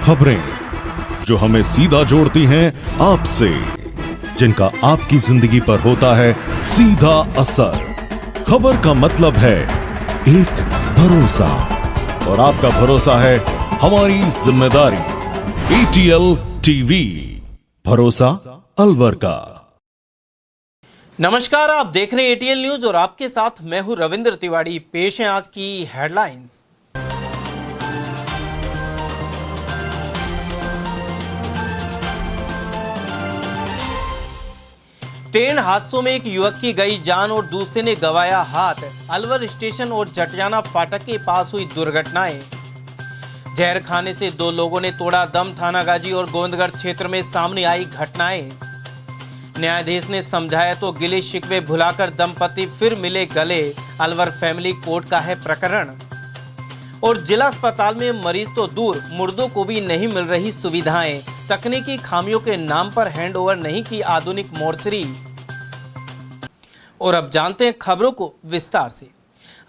खबरें जो हमें सीधा जोड़ती हैं आपसे, जिनका आपकी जिंदगी पर होता है सीधा असर। खबर का मतलब है एक भरोसा, और आपका भरोसा है हमारी जिम्मेदारी। ATL टीवी, भरोसा अलवर का। नमस्कार, आप देख रहे हैं ATL न्यूज और आपके साथ मैं हूं रविंद्र तिवारी। पेश है आज की हेडलाइंस। ट्रेन हादसों में एक युवक की गई जान और दूसरे ने गंवाया हाथ। अलवर स्टेशन और जटियाना फाटक के पास हुई दुर्घटनाएं। जहर खाने से 2 लोगों ने तोड़ा दम। थानागाजी और गोविंदगढ़ क्षेत्र में सामने आई घटनाएं। न्यायाधीश ने समझाया तो गिले शिकवे भुलाकर दंपति फिर मिले गले। अलवर फैमिली कोर्ट का है प्रकरण। और जिला अस्पताल में मरीज तो दूर, मुर्दों को भी नहीं मिल रही सुविधाएं। तकनीकी खामियों के नाम पर हैंडओवर नहीं की आधुनिक मोर्चरी। और अब जानते हैं खबरों को विस्तार से।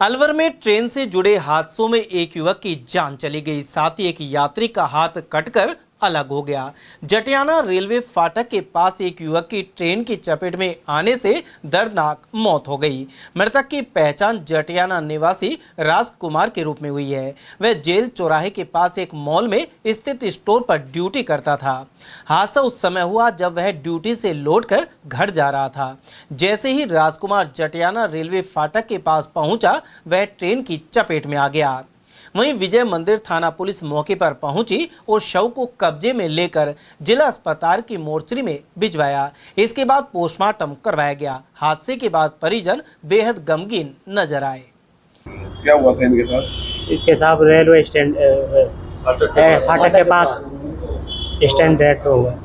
अलवर में ट्रेन से जुड़े हादसों में एक युवक की जान चली गई, साथ ही एक यात्री का हाथ कटकर अलग हो गया। जटियाना रेलवे फाटक के पास एक युवक की ट्रेन की चपेट में आने से दर्दनाक मौत हो गई। मृतक की पहचान जटियाना निवासी राजकुमार के रूप में हुई है। वह जेल चौराहे के पास एक मॉल में स्थित स्टोर पर ड्यूटी करता था। हादसा उस समय हुआ जब वह ड्यूटी से लौटकर घर जा रहा था। जैसे ही राजकुमार जटियाना रेलवे फाटक के पास पहुंचा, वह ट्रेन की चपेट में आ गया। वहीं विजय मंदिर थाना पुलिस मौके पर पहुंची और शव को कब्जे में लेकर जिला अस्पताल की मोर्चरी में भिजवाया। इसके बाद पोस्टमार्टम करवाया गया। हादसे के बाद परिजन बेहद गमगीन नजर आए। क्या हुआ था इनके साथ? इसके साथ रेलवे स्टैंड फाटक के पास स्टैंड डेथ हो गया।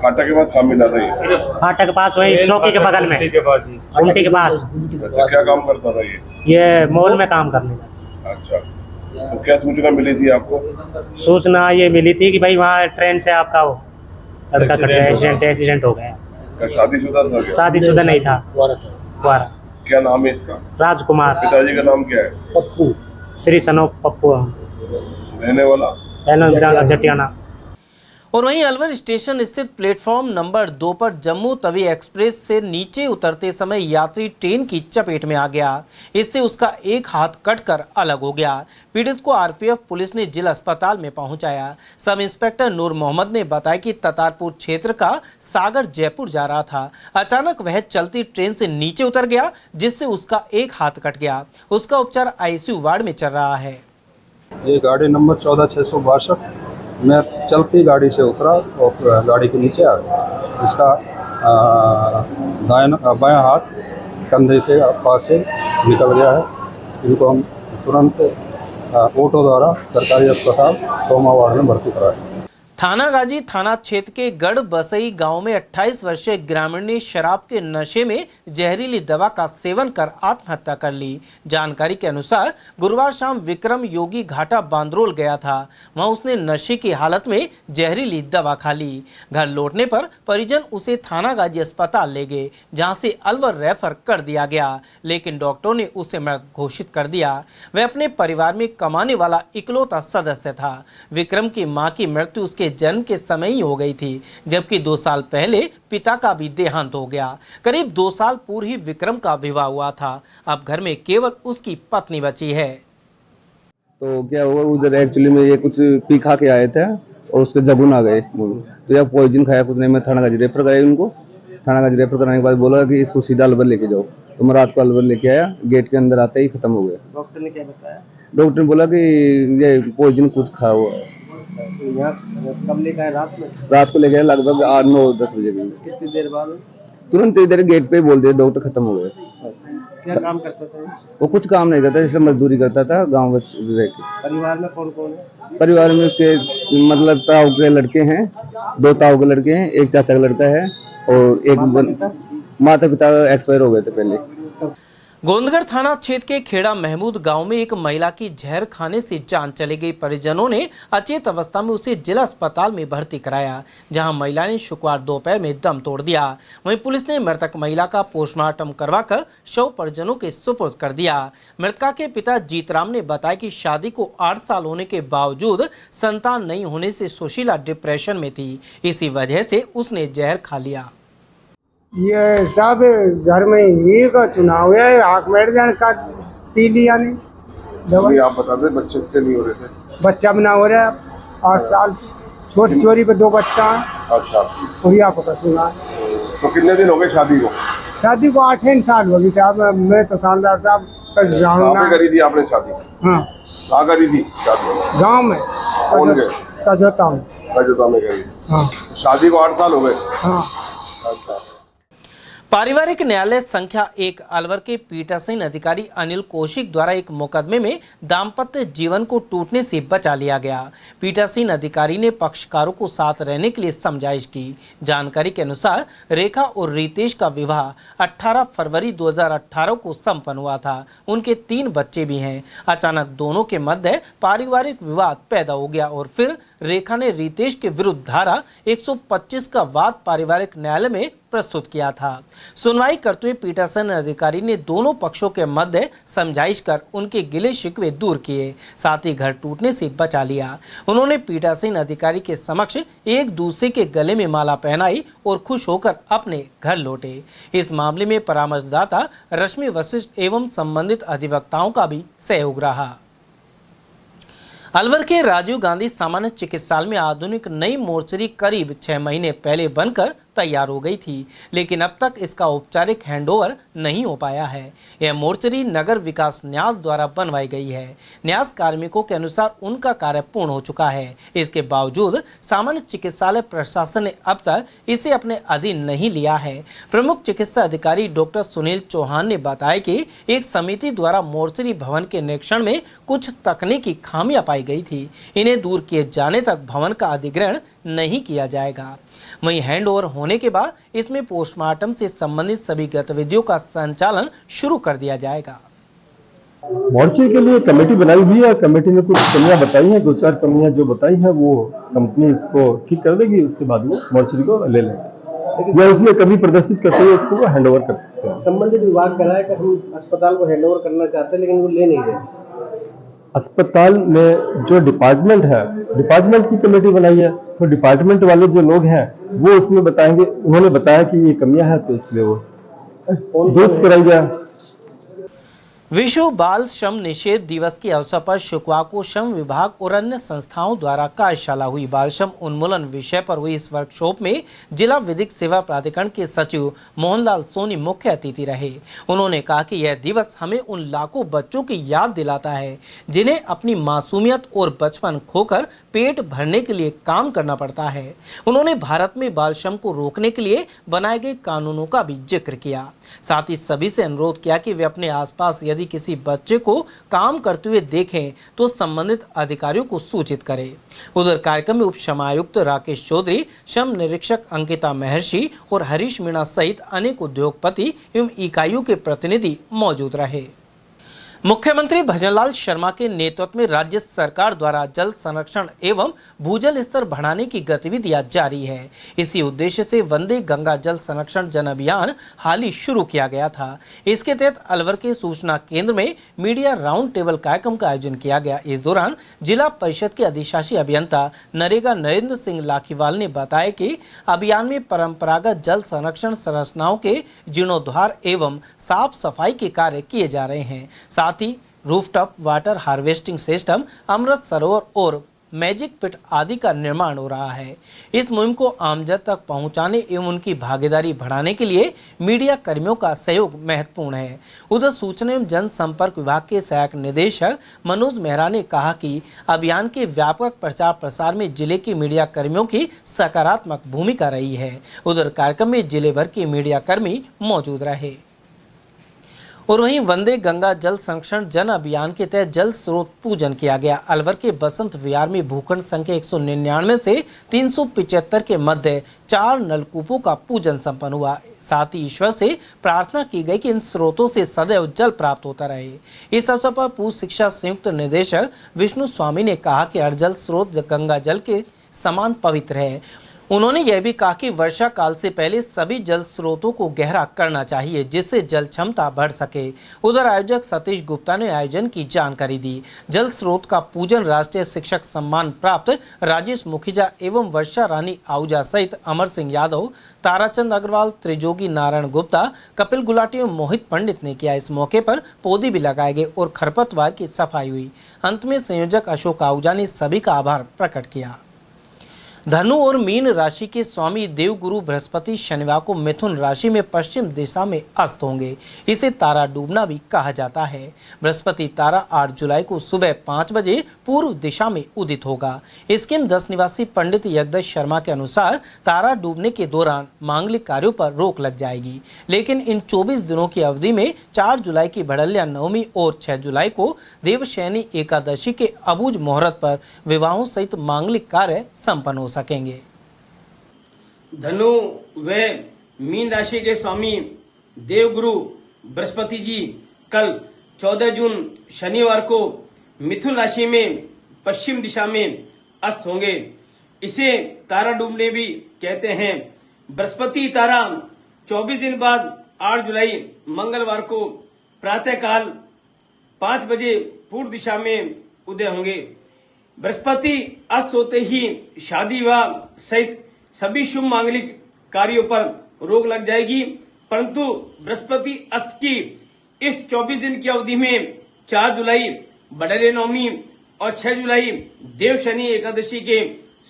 फाटक के बाद काम मिला था ये? फाटक के पास, वही चौकी के बगल में, गुमटी के पास। अच्छा, क्या काम करता था ये मॉल में काम करने जाता। अच्छा, तो क्या सूचना मिली थी आपको? सूचना ये मिली थी कि भाई वहाँ ट्रेन से आपका लड़का कट गया, एक्सीडेंट हो गया। क्या शादीशुदा था? शादीशुदा नहीं था, कुंवारा। क्या नाम है इसका? राजकुमार। पिताजी का नाम क्या है? पप्पू, श्री सनोप पप्पू। रहने वाला जटियाना। और वहीं अलवर स्टेशन स्थित प्लेटफॉर्म नंबर 2 पर जम्मू तवी एक्सप्रेस से नीचे उतरते समय यात्री ट्रेन की चपेट में आ गया। इससे उसका एक हाथ कटकर अलग हो गया। पीड़ित को आरपीएफ पुलिस ने जिला अस्पताल में पहुंचाया। सब इंस्पेक्टर नूर मोहम्मद ने बताया कि ततारपुर क्षेत्र का सागर जयपुर जा रहा था। अचानक वह चलती ट्रेन से नीचे उतर गया, जिससे उसका एक हाथ कट गया। उसका उपचार ICU वार्ड में चल रहा है। ये गाड़ी नंबर 14662, मैं चलती गाड़ी से उतरा और गाड़ी के नीचे आ गया। इसका बायां हाथ कंधे के पास से निकल गया है। इनको हम तुरंत ऑटो द्वारा सरकारी अस्पताल ट्रॉमा वार्ड में भर्ती कराया। थानागाजी थाना क्षेत्र के गढ़ बसई गांव में 28 वर्षीय ग्रामीण ने शराब के नशे में जहरीली दवा का सेवन कर आत्महत्या कर ली। जानकारी के अनुसार गुरुवार शाम विक्रम योगी घाटा बांद्रोल गया था। वहां उसने नशे की हालत में जहरीली दवा खा ली। घर लौटने पर परिजन उसे थानागाजी अस्पताल ले गए, जहां से अलवर रेफर कर दिया गया, लेकिन डॉक्टरों ने उसे मृत घोषित कर दिया। वह अपने परिवार में कमाने वाला इकलौता सदस्य था। विक्रम की मां की मृत्यु उसके जन्म के समय ही हो गई थी, जबकि 2 साल पहले पिता का भी देहांत हो गया। करीब 2 साल पूर्व ही विक्रम का विवाह हुआ था। अब घर में केवल उसकी पत्नी बची है। तो क्या हुआ, उधर एक्चुअली में ये कुछ पी खा के आए थे और उसके जगुन आ गए। तो या पॉइजन खाया कुछ नहीं। मैं थानागाजी रेफर कराया उनको। थानागाजी रेफर कराने के बाद बोला कि इसको सीधा अलवर लेके जाओ। तो मैं रात को अलवर लेके आया। गेट के अंदर आते ही खत्म हो गया। डॉक्टर ने क्या बताया? डॉक्टर ने बोला कि ये पॉइजन कुछ खा हुआ है। कब लेकर आए? रात में? रात को ले गए लगभग 8-9-10 बजे। कितनी देर बाद? तुरंत इधर गेट पे बोल दिया डॉक्टर खत्म हो गए। क्या काम करता था वो? कुछ काम नहीं करता, जैसे मजदूरी करता था गाँव में रह के। परिवार में कौन कौन है? परिवार में उसके मतलब ताऊ के लड़के हैं, 2 ताऊ के लड़के हैं, एक चाचा का लड़का है और एक माता पिता एक्सपायर हो गए थे पहले। गोंदगढ़ थाना क्षेत्र के खेड़ा महमूद गांव में एक महिला की जहर खाने से जान चली गई। परिजनों ने अचेत अवस्था में उसे जिला अस्पताल में भर्ती कराया, जहां महिला ने शुक्रवार दोपहर में दम तोड़ दिया। वहीं पुलिस ने मृतक महिला का पोस्टमार्टम करवाकर शव परिजनों के सुपुर्द कर दिया। मृतका के पिता जीतराम ने बताया कि शादी को 8 साल होने के बावजूद संतान नहीं होने से सुशीला डिप्रेशन में थी, इसी वजह से उसने जहर खा लिया। ये सब घर में ही का चुनाव है, आँख बैठ जाने का पी लिया नहीं दवाई। आप बता दें बच्चे नहीं हो रहे थे? बच्चा बना हो रहा है 8 साल, छोटी चोरी पे 2 बच्चा है। अच्छा, पूरिया पता सुना। तो कितने दिन हो गए शादी को? शादी को 8 साल हो गई साहब। मैं तो थानेदार साहब कहाँ करी थी आपने शादी? हाँ, कहाँ करी थी शादी? गाँव में। कौन गए? कजोता में। कजोता में करी। हाँ, शादी को 8 साल हो गए। हाँ। अच्छा। पारिवारिक न्यायालय संख्या 1 अलवर के पीठासीन अधिकारी अनिल कौशिक द्वारा एक मुकदमे में दाम्पत्य जीवन को टूटने से बचा लिया गया। पीठासीन अधिकारी ने पक्षकारों को साथ रहने के लिए समझाइश की। जानकारी के अनुसार रेखा और रितेश का विवाह 18 फरवरी 2018 को संपन्न हुआ था। उनके 3 बच्चे भी हैं। अचानक दोनों के मध्य पारिवारिक विवाद पैदा हो गया और फिर रेखा ने रितेश के विरुद्ध धारा 125 का वाद पारिवारिक न्यायालय में प्रस्तुत किया था। सुनवाई करते हुए पीठासीन अधिकारी ने दोनों पक्षों के मध्य समझाइश कर उनके गिले शिकवे दूर किए, साथ ही घर टूटने से बचा लिया। उन्होंने पीठासीन अधिकारी के समक्ष एक दूसरे के गले में माला पहनाई और खुश होकर अपने घर लौटे। इस मामले में परामर्शदाता रश्मि वशिष्ठ एवं संबंधित अधिवक्ताओं का भी सहयोग रहा। अलवर के राजीव गांधी सामान्य चिकित्सालय में आधुनिक नई मोर्चरी करीब 6 महीने पहले बनकर तैयार हो गई थी, लेकिन अब तक इसका औपचारिक हैंडओवर नहीं हो पाया है। यह मोर्चरी नगर विकास न्यास द्वारा बनवाई गई है। न्यास कार्मिकों के अनुसार उनका कार्य पूर्ण हो चुका है। इसके बावजूद सामान्य चिकित्सालय प्रशासन ने अब तक इसे अपने अधीन नहीं लिया है। प्रमुख चिकित्सा अधिकारी डॉक्टर सुनील चौहान ने बताया कि एक समिति द्वारा मोर्चरी भवन के निरीक्षण में कुछ तकनीकी खामियां पाई गई थी। इन्हें दूर किए जाने तक भवन का अधिग्रहण नहीं किया जाएगा। वहीं हैंडओवर होने के बाद इसमें पोस्टमार्टम से संबंधित सभी गतिविधियों का संचालन शुरू कर दिया जाएगा। मोर्चे के लिए कमेटी बनाई हुई है। कमेटी ने कुछ कमियां बताई हैं, 2-4 कमियां जो बताई हैं वो कंपनी इसको ठीक कर देगी। उसके बाद वो मोर्चरी को ले लेंगे या उसमें कभी प्रदर्शित करते हुए इसको वो हैंडओवर कर सकते हैं। संबंधित विभाग कह रहा है कि हम अस्पताल को हैंडओवर करना चाहते हैं, लेकिन वो ले नहीं रहे। अस्पताल में जो डिपार्टमेंट है, डिपार्टमेंट की कमेटी बनाई है, तो डिपार्टमेंट वाले जो लोग हैं वो उसमें बताएंगे। उन्होंने बताया कि ये कमियां हैं, तो इसलिए वो दुरुस्त कराई जाए। विश्व बाल श्रम निषेध दिवस के अवसर पर शुक्रवार को श्रम विभाग और अन्य संस्थाओं द्वारा कार्यशाला हुई। बाल श्रम उन्मूलन विषय पर हुई इस वर्कशॉप में जिला विधिक सेवा प्राधिकरण के सचिव मोहनलाल सोनी मुख्य अतिथि रहे। उन्होंने कहा कि यह दिवस हमें उन लाखों बच्चों की याद दिलाता है जिन्हें अपनी मासूमियत और बचपन खोकर पेट भरने के लिए काम करना पड़ता है। उन्होंने भारत में बाल श्रम को रोकने के लिए बनाए गए कानूनों का भी जिक्र किया। साथ ही सभी से अनुरोध किया कि वे अपने आसपास यदि किसी बच्चे को काम करते हुए देखें तो संबंधित अधिकारियों को सूचित करें। उधर कार्यक्रम में उप श्रम आयुक्त राकेश चौधरी, श्रम निरीक्षक अंकिता महर्षि और हरीश मीणा सहित अनेक उद्योगपति एवं इकाइयों के प्रतिनिधि मौजूद रहे। मुख्यमंत्री भजनलाल शर्मा के नेतृत्व में राज्य सरकार द्वारा जल संरक्षण एवं भूजल स्तर बढ़ाने की गतिविधियां जारी है। इसी उद्देश्य से वंदे गंगा जल संरक्षण जन अभियान हाल ही शुरू किया गया था। इसके तहत अलवर के सूचना केंद्र में मीडिया राउंड टेबल कार्यक्रम का आयोजन किया गया। इस दौरान जिला परिषद के अधिशासी अभियंता नरेगा नरेंद्र सिंह लाखीवाल ने बताया कि अभियान में परंपरागत जल संरक्षण संरचनाओं के जीर्णोद्धार एवं साफ सफाई के कार्य किए जा रहे हैं। साथ ही rooftop water harvesting system, Amrit Sarovar और मैजिक पिट आदि का निर्माण हो रहा है। इस मुहिम को आमजन तक पहुंचाने एवं उनकी भागीदारी बढ़ाने के लिए मीडिया कर्मियों का सहयोग महत्वपूर्ण है। उधर सूचना एवं जनसंपर्क विभाग के सहायक निदेशक मनोज मेहरा ने कहा कि अभियान के व्यापक प्रचार प्रसार में जिले के मीडिया कर्मियों की सकारात्मक भूमिका रही है। उधर कार्यक्रम में जिले भर के मीडिया कर्मी मौजूद रहे। और वहीं वंदे गंगा जल संरक्षण जन अभियान के तहत जल स्रोत पूजन किया गया। अलवर के बसंत विहार में भूखंड संख्या 199 से 375 के मध्य 4 नलकूपों का पूजन संपन्न हुआ। साथ ही ईश्वर से प्रार्थना की गई कि इन स्रोतों से सदैव जल प्राप्त होता रहे। इस अवसर पर पूर्व शिक्षा संयुक्त निदेशक विष्णु स्वामी ने कहा कि हर जल स्रोत गंगा जल के समान पवित्र है। उन्होंने यह भी कहा कि वर्षा काल से पहले सभी जल स्रोतों को गहरा करना चाहिए, जिससे जल क्षमता बढ़ सके। उधर आयोजक सतीश गुप्ता ने आयोजन की जानकारी दी। जल स्रोत का पूजन राष्ट्रीय शिक्षक सम्मान प्राप्त राजेश मुखिजा एवं वर्षा रानी आहूजा सहित अमर सिंह यादव, ताराचंद अग्रवाल, त्रिजोगी नारायण गुप्ता, कपिल गुलाटी और मोहित पंडित ने किया। इस मौके पर पौधे भी लगाए गए और खरपतवार की सफाई हुई। अंत में संयोजक अशोक आहूजा ने सभी का आभार प्रकट किया। धनु और मीन राशि के स्वामी देवगुरु बृहस्पति शनिवार को मिथुन राशि में पश्चिम दिशा में अस्त होंगे। इसे तारा डूबना भी कहा जाता है। बृहस्पति तारा 8 जुलाई को सुबह 5 बजे पूर्व दिशा में उदित होगा। स्कीम 10 निवासी पंडित यज्ञदत्त शर्मा के अनुसार तारा डूबने के दौरान मांगलिक कार्यों पर रोक लग जाएगी, लेकिन इन 24 दिनों की अवधि में 4 जुलाई की भड़ल्या नवमी और 6 जुलाई को देवशयनी एकादशी के अबूझ मुहूर्त पर विवाहों सहित मांगलिक कार्य संपन्न हो सकेंगे। धनु व मीन राशि के स्वामी देवगुरु बृहस्पति जी कल 14 जून शनिवार को मिथुन राशि में पश्चिम दिशा में अस्त होंगे। इसे तारा डूबने भी कहते हैं। बृहस्पति तारा 24 दिन बाद 8 जुलाई मंगलवार को प्रातःकाल 5 बजे पूर्व दिशा में उदय होंगे। बृहस्पति अस्त होते ही शादी विवाह सहित सभी शुभ मांगलिक कार्यों पर रोक लग जाएगी, परंतु बृहस्पति अस्त की इस 24 दिन की अवधि में 4 जुलाई बढ़ले नवमी और 6 जुलाई देव शनि एकादशी के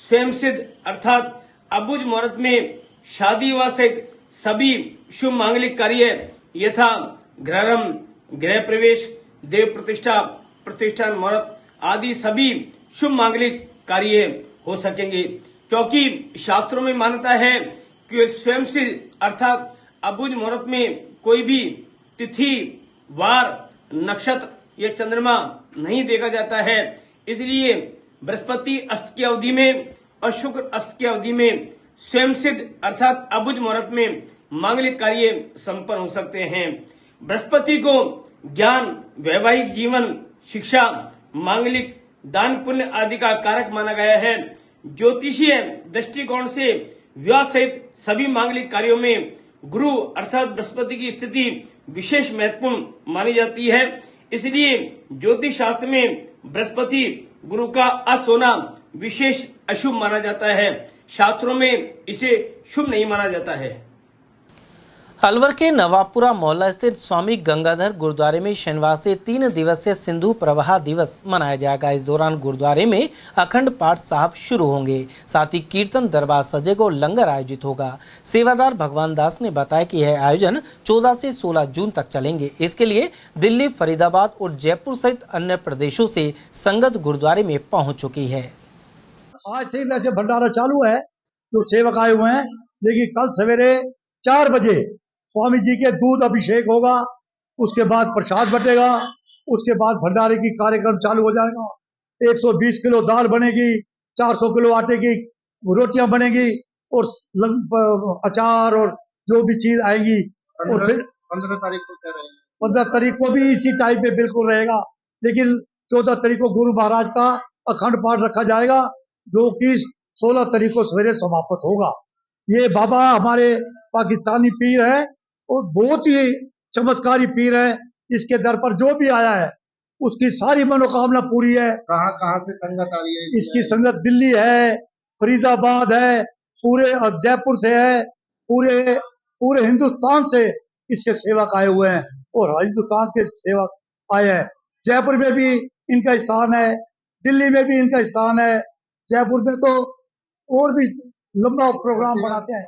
स्वयं सिद्ध अर्थात अबुझ मुहूर्त में शादी विवाह सहित सभी शुभ मांगलिक कार्य यथा गृहारंभ, गृह प्रवेश, देव प्रतिष्ठा, प्रतिष्ठान मुहूर्त आदि सभी शुभ मांगलिक कार्य हो सकेंगे, क्योंकि शास्त्रों में मान्यता है कि स्वयं से अर्थात अबुझ मुहूर्त में कोई भी तिथि, वार, नक्षत्र या चंद्रमा नहीं देखा जाता है। इसलिए बृहस्पति अस्त की अवधि में और शुक्र अस्त की अवधि में स्वयं सिद्ध अर्थात अबुझ मुहूर्त में मांगलिक कार्य संपन्न हो सकते हैं। बृहस्पति को ज्ञान, वैवाहिक जीवन, शिक्षा, मांगलिक, दान पुण्य आदि का कारक माना गया है। ज्योतिषीय दृष्टिकोण से विवाह सहित सभी मांगलिक कार्यों में गुरु अर्थात बृहस्पति की स्थिति विशेष महत्वपूर्ण मानी जाती है। इसलिए ज्योतिष शास्त्र में बृहस्पति गुरु का अस्त होना विशेष अशुभ माना जाता है। शास्त्रों में इसे शुभ नहीं माना जाता है। अलवर के नवाबपुरा मोहल्ला स्थित स्वामी गंगाधर गुरुद्वारे में शनिवार से 3 दिवसीय सिंधु प्रवाह दिवस मनाया जाएगा। इस दौरान गुरुद्वारे में अखंड पाठ साहब शुरू होंगे, साथ ही कीर्तन दरबार सजेगा और लंगर आयोजित होगा। सेवादार भगवान दास ने बताया कि यह आयोजन 14 से 16 जून तक चलेंगे। इसके लिए दिल्ली, फरीदाबाद और जयपुर सहित अन्य प्रदेशों से संगत गुरुद्वारे में पहुँच चुकी है। आज से वैसे भंडारा चालू है, जो सेवक आए हुए हैं, लेकिन कल सवेरे 4 बजे स्वामी जी के दूध अभिषेक होगा, उसके बाद प्रसाद बटेगा, उसके बाद भंडारे की कार्यक्रम चालू हो जाएगा। 120 किलो दाल बनेगी, 400 किलो आटे की रोटियां बनेगी और अचार और जो भी चीज आएगी। और फिर 15 तारीख को भी इसी टाइप पे बिल्कुल रहेगा, लेकिन 14 तारीख को गुरु महाराज का अखंड पाठ रखा जाएगा, जो कि 16 तारीख को सवेरे समाप्त होगा। ये बाबा हमारे पाकिस्तानी पीर है और बहुत ही चमत्कारी पीर है। इसके दर पर जो भी आया है उसकी सारी मनोकामना पूरी है। कहाँ से संगत आ रही है? इसकी संगत दिल्ली है, फरीदाबाद है, पूरे जयपुर से है, पूरे हिंदुस्तान से इसके सेवक आए हुए हैं और हिंदुस्तान के सेवक आए हैं। जयपुर में भी इनका स्थान है, दिल्ली में भी इनका स्थान है, जयपुर में तो और भी लंबा प्रोग्राम बनाते हैं।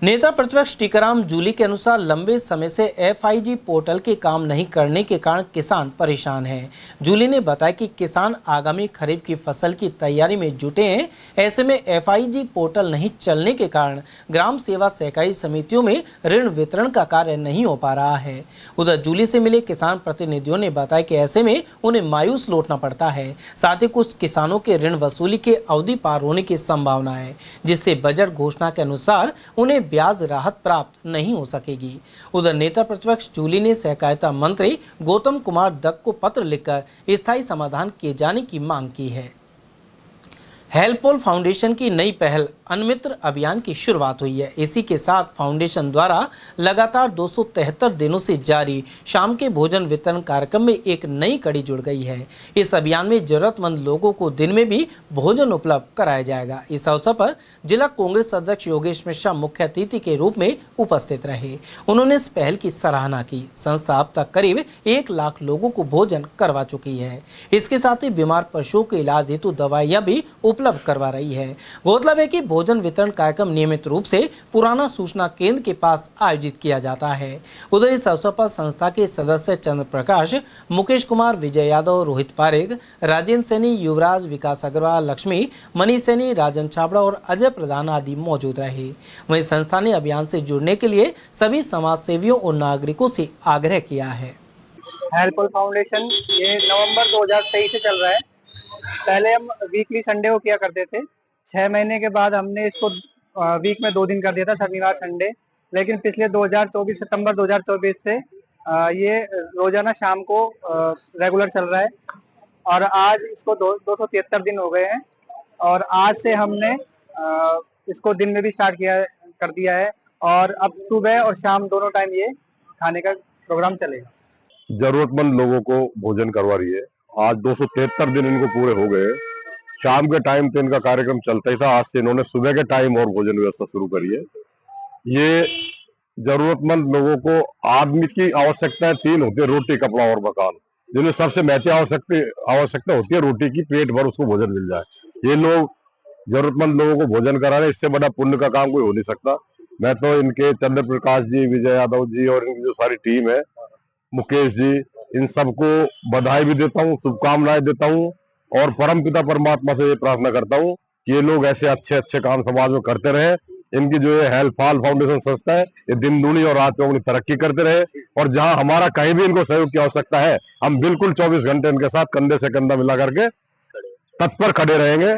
नेता प्रतिपक्ष टीकाराम जूली के अनुसार लंबे समय से FIG पोर्टल के काम नहीं करने के कारण किसान परेशान हैं। जूली ने बताया कि किसान आगामी खरीफ की फसल की तैयारी में जुटे हैं। ऐसे में FIG पोर्टल नहीं चलने के कारण ग्राम सेवा सहकारी समितियों में ऋण वितरण का कार्य नहीं हो पा रहा है। उधर जूली से मिले किसान प्रतिनिधियों ने बताया कि ऐसे में उन्हें मायूस लौटना पड़ता है। साथ ही कुछ किसानों के ऋण वसूली के अवधि पार होने की संभावना है, जिससे बजट घोषणा के अनुसार उन्हें ब्याज राहत प्राप्त नहीं हो सकेगी। उधर नेता प्रतिपक्ष जूली ने सहकारिता मंत्री गौतम कुमार दत्त को पत्र लिखकर स्थायी समाधान किए जाने की मांग की है। हेल्पफुल फाउंडेशन की नई पहल अनमित्र अभियान की शुरुआत हुई है। इसी के साथ फाउंडेशन द्वारा लगातार 273 दिनों से जारी शाम के भोजन वितरण कार्यक्रम में एक नई कड़ी जुड़ गई है। इस अभियान में जरूरतमंद लोगों को दिन में भी भोजन उपलब्ध कराया जाएगा। इस अवसर पर जिला कांग्रेस अध्यक्ष योगेश मिश्रा मुख्य अतिथि के रूप में उपस्थित रहे। उन्होंने इस पहल की सराहना की। संस्था अब तक करीब 1 लाख लोगों को भोजन करवा चुकी है। इसके साथ ही बीमार पशुओं के इलाज हेतु दवाइयां भी उपलब्ध करवा रही है। गौरतलब है कि भोजन वितरण कार्यक्रम नियमित रूप से पुराना सूचना केंद्र के पास आयोजित किया जाता है। उधर इस अवसर पर संस्था के सदस्य चंद्र प्रकाश, मुकेश कुमार, विजय यादव, रोहित पारेख, राजेंद्र सैनी, युवराज, विकास अग्रवाल, लक्ष्मी, मनीष सैनी, राजन छाबड़ा और अजय प्रधान आदि मौजूद रहे। वहीं संस्था ने अभियान से जुड़ने के लिए सभी समाज सेवियों और नागरिकों से आग्रह किया है। हेल्पफुल फाउंडेशन ये नवंबर 2023 से चल रहा है। पहले हम वीकली संडे को किया करते थे। 6 महीने के बाद हमने इसको वीक में 2 दिन कर दिया था, शनिवार संडे। लेकिन पिछले 2024 सितंबर 2024 से ये रोजाना शाम को रेगुलर चल रहा है और आज इसको 273 दिन हो गए हैं। और आज से हमने इसको दिन में भी स्टार्ट कर दिया है और अब सुबह और शाम दोनों टाइम ये खाने का प्रोग्राम चलेगा। जरूरतमंद लोगों को भोजन करवा रही है। आज 273 दिन इनको पूरे हो गए। शाम के टाइम तो इनका कार्यक्रम चलता ही था, आज से इन्होंने सुबह के टाइम और भोजन व्यवस्था शुरू करी है। ये जरूरतमंद लोगों को आदमी की आवश्यकताएं 3 होती है, रोटी, कपड़ा और मकान, जिनमें सबसे महत्वपूर्ण आवश्यकता होती है रोटी की, पेट भर उसको भोजन मिल जाए। ये लोग जरूरतमंद लोगों को भोजन करा रहे, इससे बड़ा पुण्य का काम कोई हो नहीं सकता। मैं तो इनके चंद्र प्रकाश जी, विजय यादव जी और इनकी जो सारी टीम है, मुकेश जी, इन सबको बधाई भी देता हूँ, शुभकामनाएं देता हूँ और परमपिता परमात्मा से ये प्रार्थना करता हूँ कि ये लोग ऐसे अच्छे अच्छे काम समाज में करते रहे। इनकी जो ये हेल्पफुल फाउंडेशन संस्था है, ये दिन दूनी और रात चौगुनी तरक्की करते रहे और जहाँ हमारा कहीं भी इनको सहयोग की आवश्यकता है, हम बिल्कुल 24 घंटे इनके साथ कंधे से कंधा मिला करके तत्पर खड़े रहेंगे।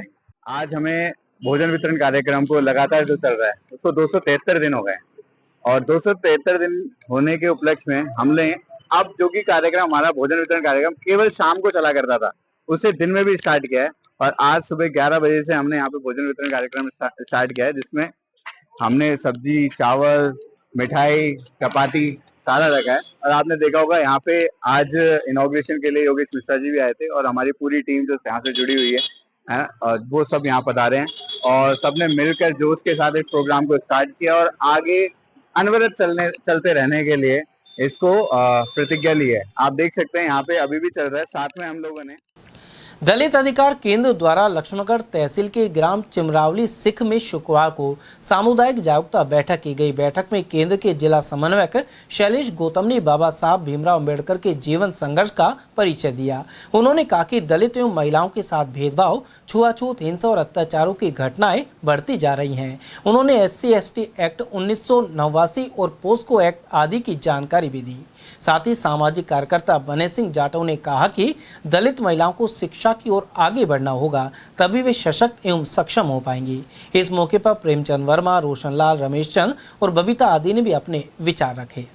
आज हमें भोजन वितरण कार्यक्रम को लगातार जो चल रहा है उसको 273 दिन हो गए और 273 दिन होने के उपलक्ष्य में हमने अब जो कि कार्यक्रम हमारा भोजन वितरण कार्यक्रम केवल शाम को चला करता था, उसे दिन में भी स्टार्ट किया है और आज सुबह 11 बजे से हमने यहाँ पे भोजन वितरण कार्यक्रम स्टार्ट किया है, जिसमें हमने सब्जी, चावल, मिठाई, चपाती सारा रखा है। और आपने देखा होगा यहाँ पे आज इनॉग्रेशन के लिए योगेश मिश्रा जी भी आए थे और हमारी पूरी टीम जो यहाँ से जुड़ी हुई है और वो सब यहाँ पधारे हैं और सबने मिलकर जोश के साथ इस प्रोग्राम को स्टार्ट किया और आगे अनवरत चलते रहने के लिए इसको प्रतिज्ञा ली है। आप देख सकते हैं यहाँ पे अभी भी चल रहा है। साथ में हम लोगों ने दलित अधिकार केंद्र द्वारा लक्ष्मणगढ़ तहसील के ग्राम चिमरावली सिख में शुक्रवार को सामुदायिक जागरूकता बैठक की गई। बैठक में केंद्र के जिला समन्वयक शैलेश गौतम ने बाबा साहब भीमराव अम्बेडकर के जीवन संघर्ष का परिचय दिया। उन्होंने कहा कि दलित एवं महिलाओं के साथ भेदभाव, छुआछूत, हिंसा और अत्याचारों की घटनाएं बढ़ती जा रही हैं। उन्होंने SC/ST एक्ट 1989 और पोस्को एक्ट आदि की जानकारी भी दी। साथ ही सामाजिक कार्यकर्ता बने सिंह जाटव ने कहा कि दलित महिलाओं को शिक्षा की ओर आगे बढ़ना होगा, तभी वे सशक्त एवं सक्षम हो पाएंगी। इस मौके पर प्रेमचंद वर्मा, रोशनलाल, रमेश चंद और बबीता आदि ने भी अपने विचार रखे।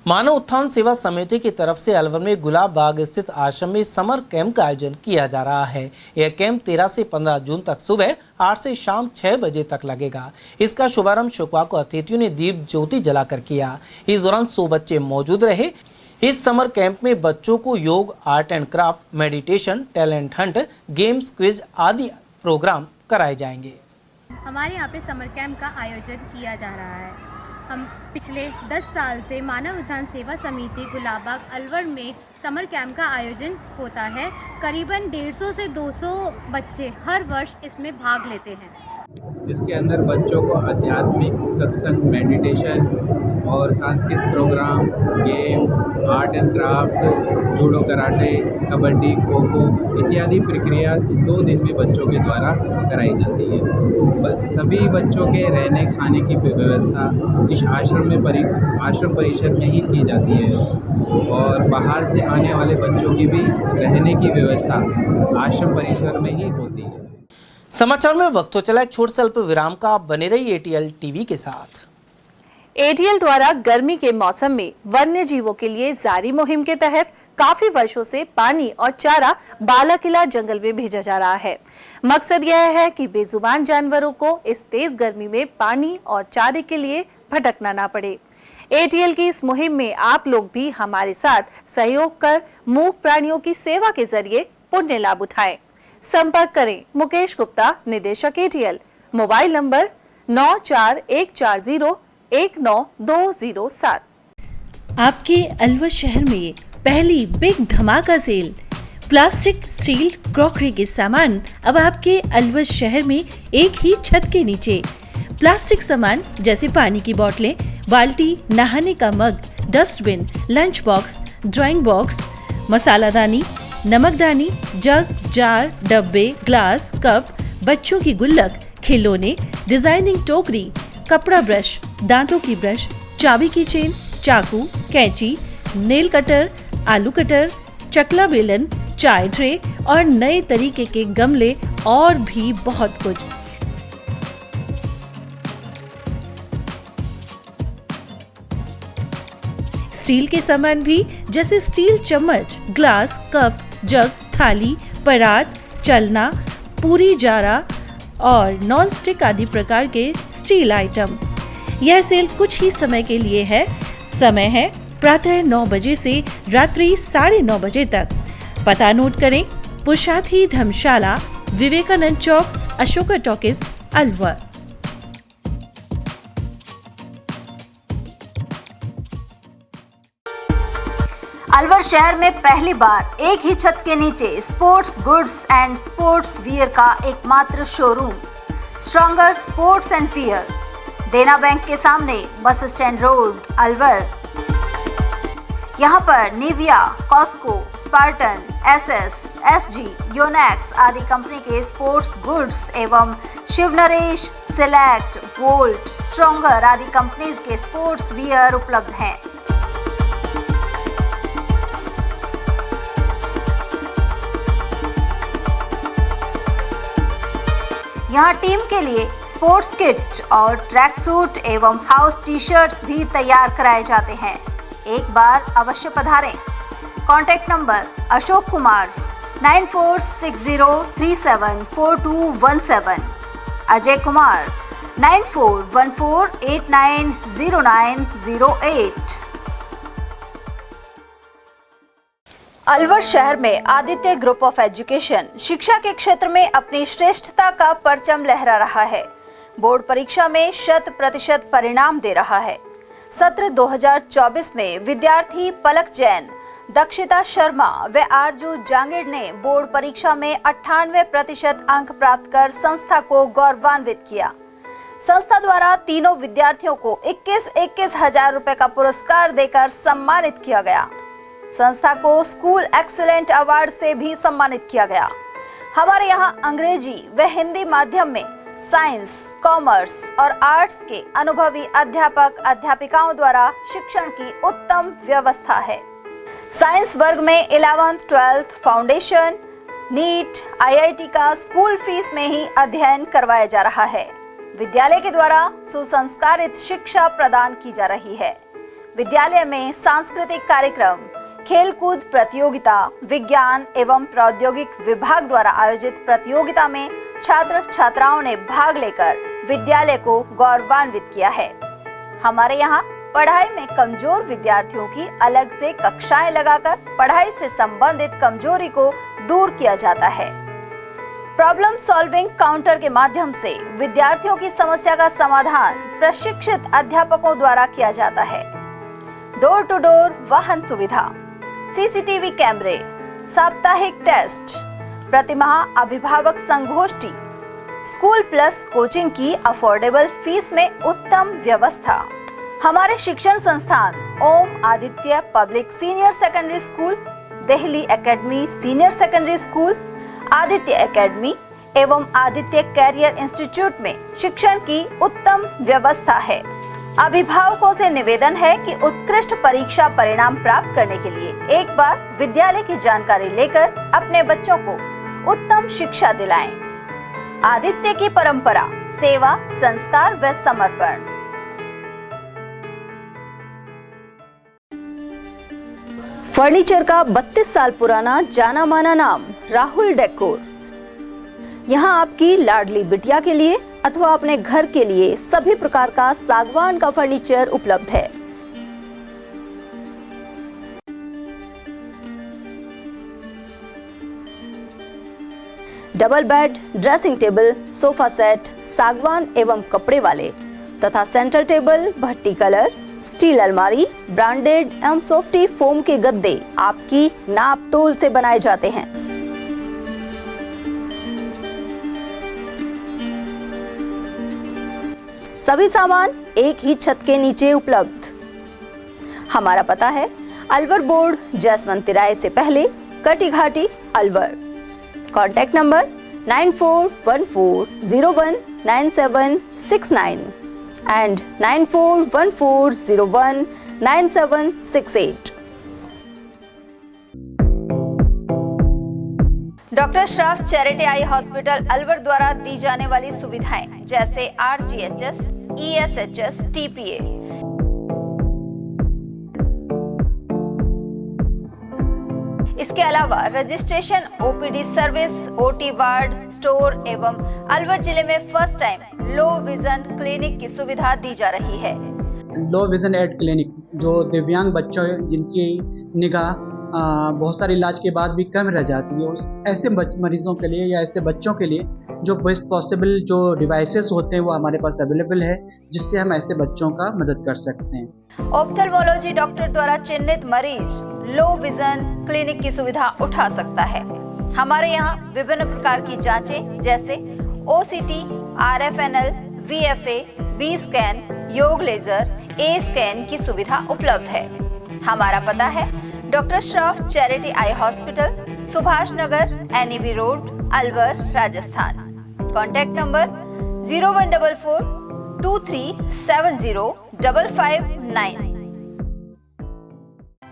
मानव उत्थान सेवा समिति की तरफ से अलवर में गुलाब बाग स्थित आश्रम में समर कैंप का आयोजन किया जा रहा है। यह कैंप 13 से 15 जून तक सुबह 8 से शाम 6 बजे तक लगेगा। इसका शुभारंभ शुक्रवार को अतिथियों ने दीप ज्योति जलाकर किया। इस दौरान 100 बच्चे मौजूद रहे। इस समर कैंप में बच्चों को योग, art and craft, meditation, talent Hunt, games, quiz आदि प्रोग्राम कराए जाएंगे। हमारे यहाँ पे समर कैंप का आयोजन किया जा रहा है। हम पिछले 10 साल से मानव उत्थान सेवा समिति गुलाबबाग अलवर में समर कैंप का आयोजन होता है। करीबन 150 से 200 बच्चे हर वर्ष इसमें भाग लेते हैं। जिसके अंदर बच्चों को आध्यात्मिक सत्संग, मेडिटेशन और सांस्कृतिक program, game, art and craft, judo, karate, kabaddi, kho kho इत्यादि प्रक्रिया 2 दिन में बच्चों के द्वारा कराई जाती है। सभी बच्चों के रहने खाने की व्यवस्था इस आश्रम परिसर में ही की जाती है और बाहर से आने वाले बच्चों की भी रहने की व्यवस्था आश्रम परिसर में ही होती है। समाचार में वक्त तो चला एक छोटे से अल्प विराम का। आप बने रहिए एटीएल टीवी के साथ। एटीएल द्वारा गर्मी के मौसम में वन्य जीवों के लिए जारी मुहिम के तहत काफी वर्षों से पानी और चारा बालाकिला जंगल में भेजा जा रहा है। मकसद यह है कि बेजुबान जानवरों को इस तेज गर्मी में पानी और चारे के लिए भटकना ना पड़े। एटीएल की इस मुहिम में आप लोग भी हमारे साथ सहयोग कर मूक प्राणियों की सेवा के जरिए पुण्य लाभ उठाएं। संपर्क करें मुकेश गुप्ता, निदेशक एटीएल, मोबाइल नंबर 9414019207। आपके अलवर शहर में पहली बिग धमाका सेल। प्लास्टिक, स्टील, क्रॉकरी के सामान अब आपके अलवर शहर में एक ही छत के नीचे। प्लास्टिक सामान जैसे पानी की बोतलें, बाल्टी, नहाने का mug, dustbin, lunch box, drawing box, मसालादानी, नमकदानी, जग, जार, डब्बे, ग्लास, कप, बच्चों की गुल्लक, खिलौने, डिजाइनिंग टोकरी, कपड़ा ब्रश, दांतों की ब्रश, चाबी की चेन, चाकू, कैंची, नेल कटर, आलू कटर, चकला बेलन, चाय ट्रे और नए तरीके के गमले और भी बहुत कुछ। स्टील के सामान भी जैसे स्टील चम्मच, ग्लास, कप, जग, थाली, परात, चलना, पूरी जारा और नॉन स्टिक आदि प्रकार के स्टील आइटम। यह सेल कुछ ही समय के लिए है। समय है प्रातः 9 बजे से रात्रि 9:30 बजे तक। पता नोट करें, पुरुषार्थी धर्मशाला, विवेकानंद चौक, अशोका टॉकीज, अलवर। अलवर शहर में पहली बार एक ही छत के नीचे sports goods and sports wear का एकमात्र शोरूम स्ट्रॉन्गर स्पोर्ट्स एंड वियर, देना बैंक के सामने, बस स्टैंड रोड, अलवर। यहाँ पर Nivia, Cosco, Spartan, SS, SG, Yonex आदि कंपनी के स्पोर्ट्स गुड्स एवं Shiv Naresh, Select, Volt, Stronger आदि कंपनीज के स्पोर्ट्स वियर उपलब्ध हैं। यहाँ टीम के लिए स्पोर्ट्स किट और ट्रैक सूट एवं हाउस टी शर्ट्स भी तैयार कराए जाते हैं। एक बार अवश्य पधारें। Contact number Ashok Kumar 9460374217, Ajay Kumar 9414890908। अलवर शहर में आदित्य ग्रुप ऑफ एजुकेशन शिक्षा के क्षेत्र में अपनी श्रेष्ठता का परचम लहरा रहा है। बोर्ड परीक्षा में 100% परिणाम दे रहा है। सत्र 2024 में विद्यार्थी पलक जैन, दक्षिता शर्मा व आरजू जांगीड़ ने बोर्ड परीक्षा में 98% अंक प्राप्त कर संस्था को गौरवान्वित किया। संस्था द्वारा तीनों विद्यार्थियों को 21-21 हजार रुपए का पुरस्कार देकर सम्मानित किया गया। संस्था को स्कूल एक्सीलेंट अवार्ड से भी सम्मानित किया गया। हमारे यहाँ अंग्रेजी व हिंदी माध्यम में साइंस, कॉमर्स और आर्ट्स के अनुभवी अध्यापक अध्यापिकाओं द्वारा शिक्षण की उत्तम व्यवस्था है। साइंस वर्ग में 11th, 12th foundation, NEET, IIT का स्कूल फीस में ही अध्ययन करवाया जा रहा है। विद्यालय के द्वारा सुसंस्कारित शिक्षा प्रदान की जा रही है। विद्यालय में सांस्कृतिक कार्यक्रम, खेलकूद प्रतियोगिता, विज्ञान एवं प्रौद्योगिक विभाग द्वारा आयोजित प्रतियोगिता में छात्र छात्राओं ने भाग लेकर विद्यालय को गौरवान्वित किया है। हमारे यहाँ पढ़ाई में कमजोर विद्यार्थियों की अलग से कक्षाएं लगाकर पढ़ाई से संबंधित कमजोरी को दूर किया जाता है। प्रॉब्लम सॉल्विंग काउंटर के माध्यम से विद्यार्थियों की समस्या का समाधान प्रशिक्षित अध्यापकों द्वारा किया जाता है। डोर टू डोर वाहन सुविधा, CCTV कैमरे, साप्ताहिक टेस्ट, प्रतिमाह अभिभावक संगोष्ठी, स्कूल प्लस कोचिंग की अफोर्डेबल फीस में उत्तम व्यवस्था। हमारे शिक्षण संस्थान Om Aditya public senior secondary school, Delhi academy senior secondary school, Aditya academy एवं आदित्य कैरियर इंस्टीट्यूट में शिक्षण की उत्तम व्यवस्था है। अभिभावकों से निवेदन है कि उत्कृष्ट परीक्षा परिणाम प्राप्त करने के लिए एक बार विद्यालय की जानकारी लेकर अपने बच्चों को उत्तम शिक्षा दिलाएं। आदित्य की परंपरा, सेवा, संस्कार व समर्पण। फर्नीचर का 32 साल पुराना जाना माना नाम राहुल डेकोर। यहाँ आपकी लाडली बिटिया के लिए अथवा अपने घर के लिए सभी प्रकार का सागवान का फर्नीचर उपलब्ध है। Double bed, dressing table, sofa set सागवान एवं कपड़े वाले तथा सेंटर टेबल, भट्टी कलर, स्टील अलमारी, ब्रांडेड एवं सॉफ्टी फोम के गद्दे आपकी नाप तोल से बनाए जाते हैं। सभी सामान एक ही छत के नीचे उपलब्ध। हमारा पता है अलवर बोर्ड, जसवंत तिराहे से पहले, कटी घाटी, Alwar. Contact number 9414019769 and 9414019768। Doctor Shroff charity eye hospital Alwar द्वारा दी जाने वाली सुविधाएं जैसे RGHS, ESHS, TPA। इसके अलावा registration, OPD service, OT ward, store एवं अलवर जिले में first time low vision clinic की सुविधा दी जा रही है। लो विजन एड क्लिनिक जो दिव्यांग बच्चों जिनकी निगाह बहुत सारे इलाज के बाद भी कम रह जाती है, ऐसे मरीजों के लिए या ऐसे बच्चों के लिए जो बेस्ट पॉसिबल जो डिवाइसेस होते हैं वो हमारे पास अवेलेबल है, जिससे हम ऐसे बच्चों का मदद कर सकते हैं। ऑप्थेल्मोलॉजी डॉक्टर द्वारा चिन्हित मरीज लो विजन क्लिनिक की सुविधा उठा सकता है। हमारे यहाँ विभिन्न प्रकार की जांचें जैसे OCT, RFNL, VFA, B scan, YAG laser, A scan की सुविधा उपलब्ध है। हमारा पता है doctor Shroff charity eye hospital, Subhash Nagar, NEB road, Alwar, Rajasthan. Contact number 014423705559।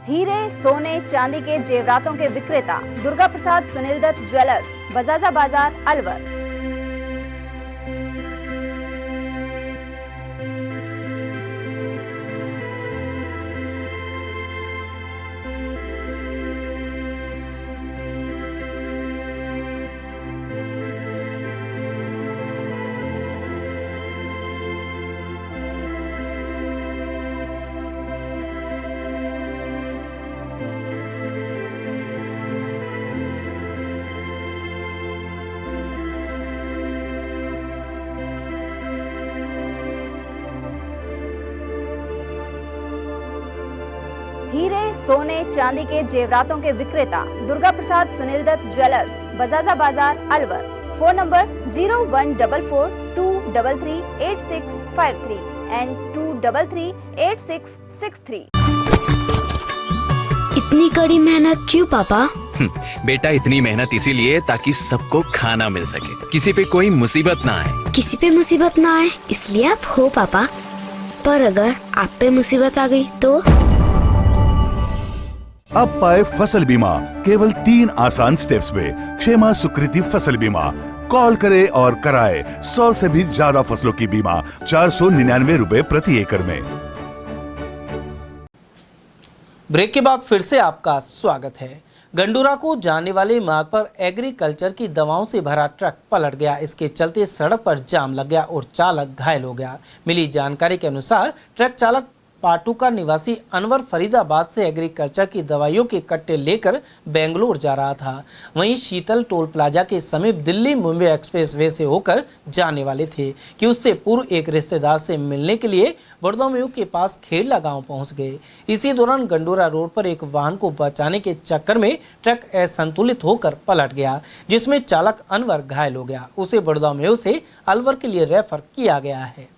हीरे, सोने, चांदी के जेवरातों के विक्रेता दुर्गा प्रसाद सुनील दत्त ज्वेलर्स, बजाजा बाजार, अलवर। हीरे, सोने, चांदी के जेवरातों के विक्रेता Durga Prasad Sunil Dutt jewellers, Bajaja Bazaar, Alwar. Phone number 0144233863 and 2338663। इतनी कड़ी मेहनत क्यों पापा? बेटा इतनी मेहनत इसीलिए ताकि सबको खाना मिल सके, किसी पे कोई मुसीबत ना आए। किसी पे मुसीबत ना आए इसलिए आप हो पापा, पर अगर आप पे मुसीबत आ गई तो? अब पाए फसल बीमा केवल 3 आसान स्टेप्स में। क्षेमा सुकृति फसल बीमा। कॉल करे और कराए 100 से भी ज्यादा फसलों की बीमा 499 रुपए प्रति एकड़ में। ब्रेक के बाद फिर से आपका स्वागत है। गंडूरा को जाने वाले मार्ग पर एग्रीकल्चर की दवाओं से भरा ट्रक पलट गया। इसके चलते सड़क पर जाम लग गया और चालक घायल हो गया। मिली जानकारी के अनुसार ट्रक चालक पाटुका निवासी अनवर फरीदाबाद से एग्रीकल्चर की दवाइयों के कट्टे लेकर बेंगलोर जा रहा था। वहीं शीतल टोल प्लाजा के समीप दिल्ली मुंबई एक्सप्रेसवे से होकर जाने वाले थे कि उससे पूर्व एक रिश्तेदार से मिलने के लिए बड़दौमेऊ के पास खेड़ला गांव पहुंच गए। इसी दौरान गंडोरा रोड पर एक वाहन को बचाने के चक्कर में ट्रक असंतुलित होकर पलट गया, जिसमें चालक अनवर घायल हो गया। उसे बड़दौमेऊ से अलवर के लिए रेफर किया गया है।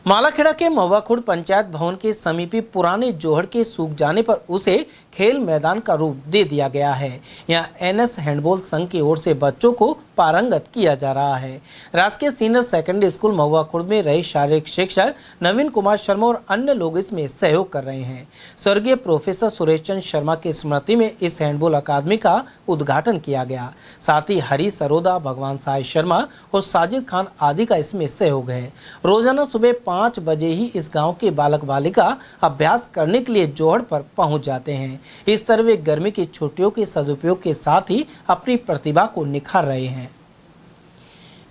मालाखेड़ा के महुआ खुर्द पंचायत भवन के समीपी पुराने जोहड़ के सूख जाने पर उसे खेल मैदान का रूप दे दिया गया है। यहाँ एनएस हैंडबॉल संघ की ओर से बच्चों को पारंगत किया जा रहा है। राजकीय सीनियर सेकेंडरी स्कूल महुआ खुर्द में रहे शारीरिक शिक्षक नवीन कुमार शर्मा और अन्य लोग इसमें सहयोग कर रहे हैं। स्वर्गीय प्रोफेसर सुरेश चंद्र शर्मा की स्मृति में इस हैंडबॉल अकादमी का उद्घाटन किया गया। साथ ही हरी सरोदा, भगवान साय शर्मा और साजिद खान आदि का इसमें सहयोग है। रोजाना सुबह 5 बजे ही इस गांव के बालक बालिका अभ्यास करने के लिए जोहड़ पर पहुंच जाते हैं। इस तरह वे गर्मी की छुट्टियों के सदुपयोग के साथ ही अपनी प्रतिभा को निखार रहे हैं।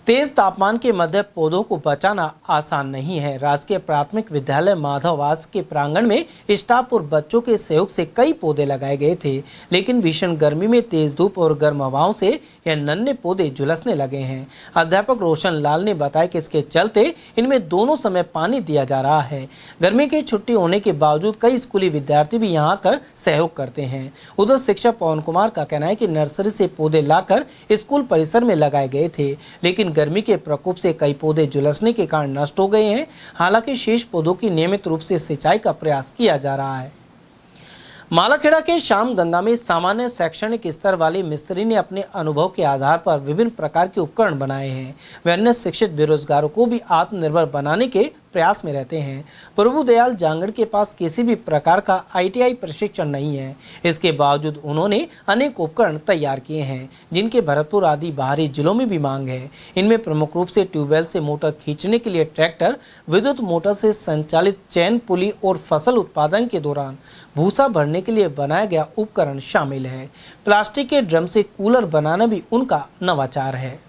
तेज तापमान के मध्य पौधों को बचाना आसान नहीं है। राजकीय प्राथमिक विद्यालय माधववास के प्रांगण में स्टाफ और बच्चों के सहयोग से कई पौधे लगाए गए थे, लेकिन भीषण गर्मी में तेज धूप और गर्म हवाओं से यह नन्हे पौधे झुलसने लगे हैं। अध्यापक रोशन लाल ने बताया कि इसके चलते इनमें दोनों समय पानी दिया जा रहा है। गर्मी की छुट्टी होने के बावजूद कई स्कूली विद्यार्थी भी यहाँ आकर सहयोग करते हैं। उधर शिक्षक पवन कुमार का कहना है कि नर्सरी से पौधे लाकर स्कूल परिसर में लगाए गए थे, लेकिन गर्मी के प्रकोप से कई पौधे झुलसने के कारण नष्ट हो गए हैं। हालांकि शेष पौधों की नियमित रूप से सिंचाई का प्रयास किया जा रहा है। मालाखेड़ा के श्याम गंगा में सामान्य शैक्षणिक स्तर वाले मिस्त्री ने अपने अनुभव के आधार पर विभिन्न प्रकार के उपकरण बनाए हैं। वे अन्य शिक्षित बेरोजगारों को भी आत्मनिर्भर बनाने के प्रयास में रहते हैं। प्रभु दयाल जांगड़ के पास किसी भी प्रकार का ITI प्रशिक्षण नहीं है। इसके बावजूद उन्होंने अनेक उपकरण तैयार किए हैं, जिनके भरतपुर आदि बाहरी जिलों में भी मांग है। इनमें प्रमुख रूप से ट्यूबवेल से मोटर खींचने के लिए ट्रैक्टर, विद्युत मोटर से संचालित चैन पुली और फसल उत्पादन के दौरान भूसा भरने के लिए बनाया गया उपकरण शामिल है। प्लास्टिक के ड्रम से कूलर बनाना भी उनका नवाचार है।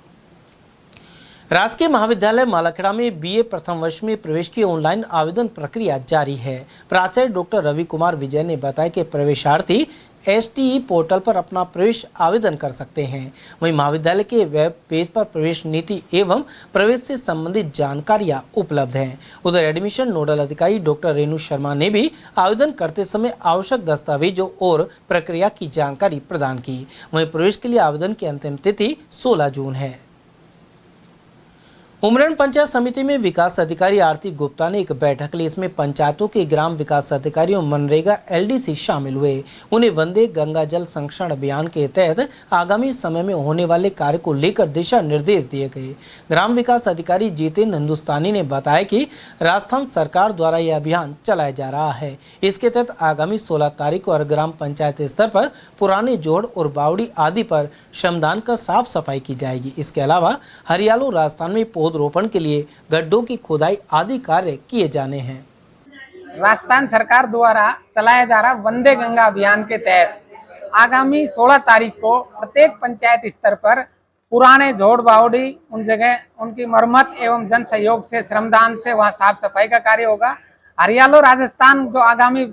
राजकीय महाविद्यालय मालाखेड़ा में BA प्रथम वर्ष में प्रवेश की ऑनलाइन आवेदन प्रक्रिया जारी है। प्राचार्य डॉक्टर रवि कुमार विजय ने बताया कि प्रवेशार्थी STE पोर्टल पर अपना प्रवेश आवेदन कर सकते हैं। वहीं महाविद्यालय के वेब पेज पर प्रवेश नीति एवं प्रवेश से संबंधित जानकारियां उपलब्ध हैं। उधर एडमिशन नोडल अधिकारी डॉक्टर रेणु शर्मा ने भी आवेदन करते समय आवश्यक दस्तावेजों और प्रक्रिया की जानकारी प्रदान की। वहीं प्रवेश के लिए आवेदन की अंतिम तिथि 16 जून है। उमरन पंचायत समिति में विकास अधिकारी आरती गुप्ता ने एक बैठक ली। इसमें पंचायतों के ग्राम विकास अधिकारी और मनरेगा LDC शामिल हुए। उन्हें वंदे गंगा जल संरक्षण अभियान के तहत आगामी समय में होने वाले कार्य को लेकर दिशा निर्देश दिए गए। ग्राम विकास अधिकारी जितेंद्र हिंदुस्तानी ने बताया कि राजस्थान सरकार द्वारा यह अभियान चलाया जा रहा है। इसके तहत आगामी 16 तारीख को हर ग्राम पंचायत स्तर पर पुराने जोड़ और बावड़ी आदि पर श्रमदान का साफ सफाई की जाएगी। इसके अलावा हरियाणा राजस्थान में रोपण के लिए गड्ढों की खोदाई आदि कार्य किए जाने हैं। राजस्थान सरकार द्वारा चलाया जा रहा वंदे गंगा अभियान के तहत आगामी 16 तारीख को प्रत्येक पंचायत स्तर पर पुराने जोड़ बावड़ी उन जगह उनकी मरम्मत एवं जन सहयोग से श्रमदान से वहां साफ सफाई का कार्य होगा। हरियाणा राजस्थान जो आगामी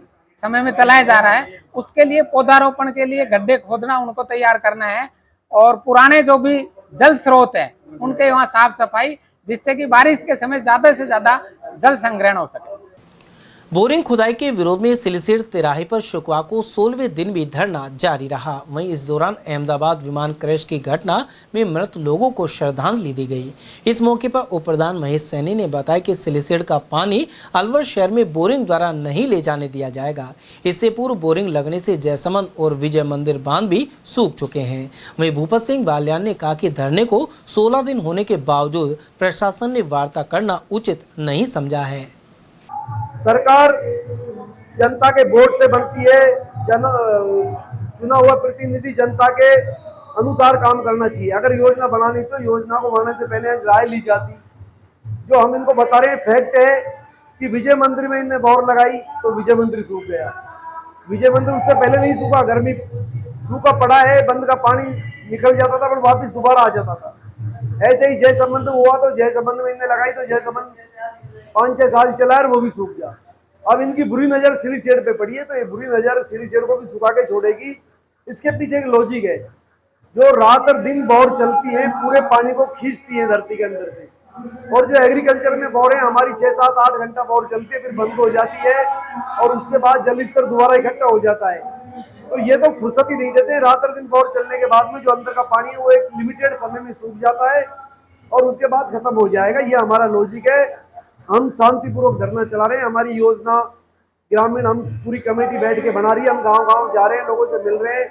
समय में चलाया जा रहा है उसके लिए पौधारोपण के लिए गड्ढे खोदना, उनको तैयार करना है और पुराने जो भी जल स्रोत है उनके वहाँ साफ सफाई, जिससे कि बारिश के समय ज्यादा से ज्यादा जल संग्रहण हो सके। बोरिंग खुदाई के विरोध में सिलिसिड़ तिराहे पर शुक्रवार को 16वें दिन भी धरना जारी रहा। वहीं इस दौरान अहमदाबाद विमान क्रैश की घटना में मृत लोगों को श्रद्धांजलि दी गई। इस मौके पर उप प्रधान महेश सैनी ने बताया कि सिलिसिड़ का पानी अलवर शहर में बोरिंग द्वारा नहीं ले जाने दिया जाएगा। इससे पूर्व बोरिंग लगने से जयसमंद और विजय मंदिर बांध भी सूख चुके हैं। वहीं भूपत सिंह बालियान ने कहा कि धरने को 16 दिन होने के बावजूद प्रशासन ने वार्ता करना उचित नहीं समझा है। सरकार जनता के वोट से बनती है। चुना हुआ प्रतिनिधि जनता के अनुसार काम करना चाहिए। अगर योजना बनानी तो योजना को बनाने से पहले राय ली जाती। जो हम इनको बता रहे हैं फैक्ट है कि विजय मंदिर में इनने बोर लगाई तो विजय मंदिर सूख गया। विजय मंदिर उससे पहले नहीं सूखा, गर्मी सूखा पड़ा है, बंद का पानी निकल जाता था पर वापस दोबारा आ जाता था। ऐसे ही जयसमंद हुआ तो जयसमंद में इनने लगाई तो जयसमंद 5-6 साल चला और वो भी सूख गया। अब इनकी बुरी नज़र सीढ़ी शेड पे पड़ी है, तो ये बुरी नज़र सीढ़ी शेड को भी सुखा के छोड़ेगी। इसके पीछे एक लॉजिक है, जो रात और दिन बोर चलती है पूरे पानी को खींचती है धरती के अंदर से, और जो एग्रीकल्चर में बोरें हमारी 6, 7, 8 घंटा बोर चलती है, फिर बंद हो जाती है और उसके बाद जल स्तर दोबारा इकट्ठा हो जाता है। तो ये तो फुर्सत ही नहीं देते, रात और दिन बोर चलने के बाद में जो अंदर का पानी है वो एक लिमिटेड समय में सूख जाता है और उसके बाद खत्म हो जाएगा। ये हमारा लॉजिक है। हम शांतिपूर्वक धरना चला रहे हैं, हमारी योजना ग्रामीण हम पूरी कमेटी बैठ के बना रही है, हम गांव-गांव जा रहे हैं, लोगों से मिल रहे हैं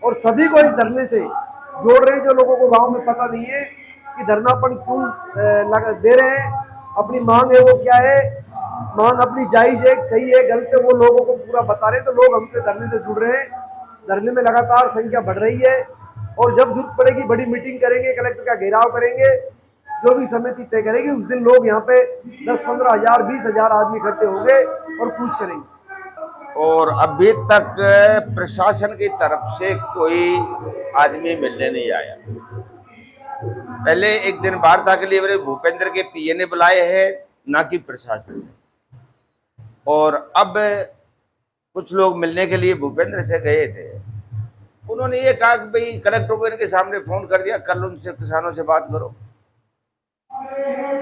और सभी को इस धरने से जोड़ रहे हैं। जो लोगों को गांव में पता नहीं है कि धरनापन क्यों दे रहे हैं, अपनी मांग है वो क्या है, मांग अपनी जायज है, सही है, गलत है, वो लोगों को पूरा बता रहे हैं। तो लोग हमसे धरने से जुड़ रहे हैं, धरने में लगातार संख्या बढ़ रही है और जब जरूरत पड़ेगी बड़ी मीटिंग करेंगे, कलेक्टर का घेराव करेंगे, जो भी समिति तय करेगी उस दिन लोग यहाँ पे 10-15 हज़ार 20 हज़ार आदमी इकट्ठे होंगे और कूच करेंगे। और अभी तक प्रशासन की तरफ से कोई आदमी मिलने नहीं आया। पहले एक दिन वार्ता के लिए मेरे भूपेंद्र के पीए ने बुलाए हैं, ना कि प्रशासन ने। और अब कुछ लोग मिलने के लिए भूपेंद्र से गए थे, उन्होंने ये कहा कि भाई कलेक्टर को इनके सामने फोन कर दिया, कल उनसे किसानों से बात करो।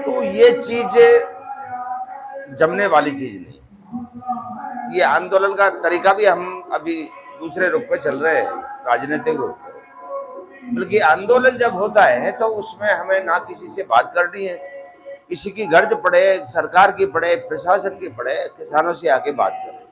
तो ये चीज जमने वाली चीज नहीं। ये आंदोलन का तरीका भी हम अभी दूसरे रुख पे चल रहे हैं, राजनीतिक रुख पे। बल्कि आंदोलन जब होता है तो उसमें हमें ना किसी से बात करनी है, किसी की गर्ज पड़े, सरकार की पड़े, प्रशासन की पड़े, किसानों से आके बात करें।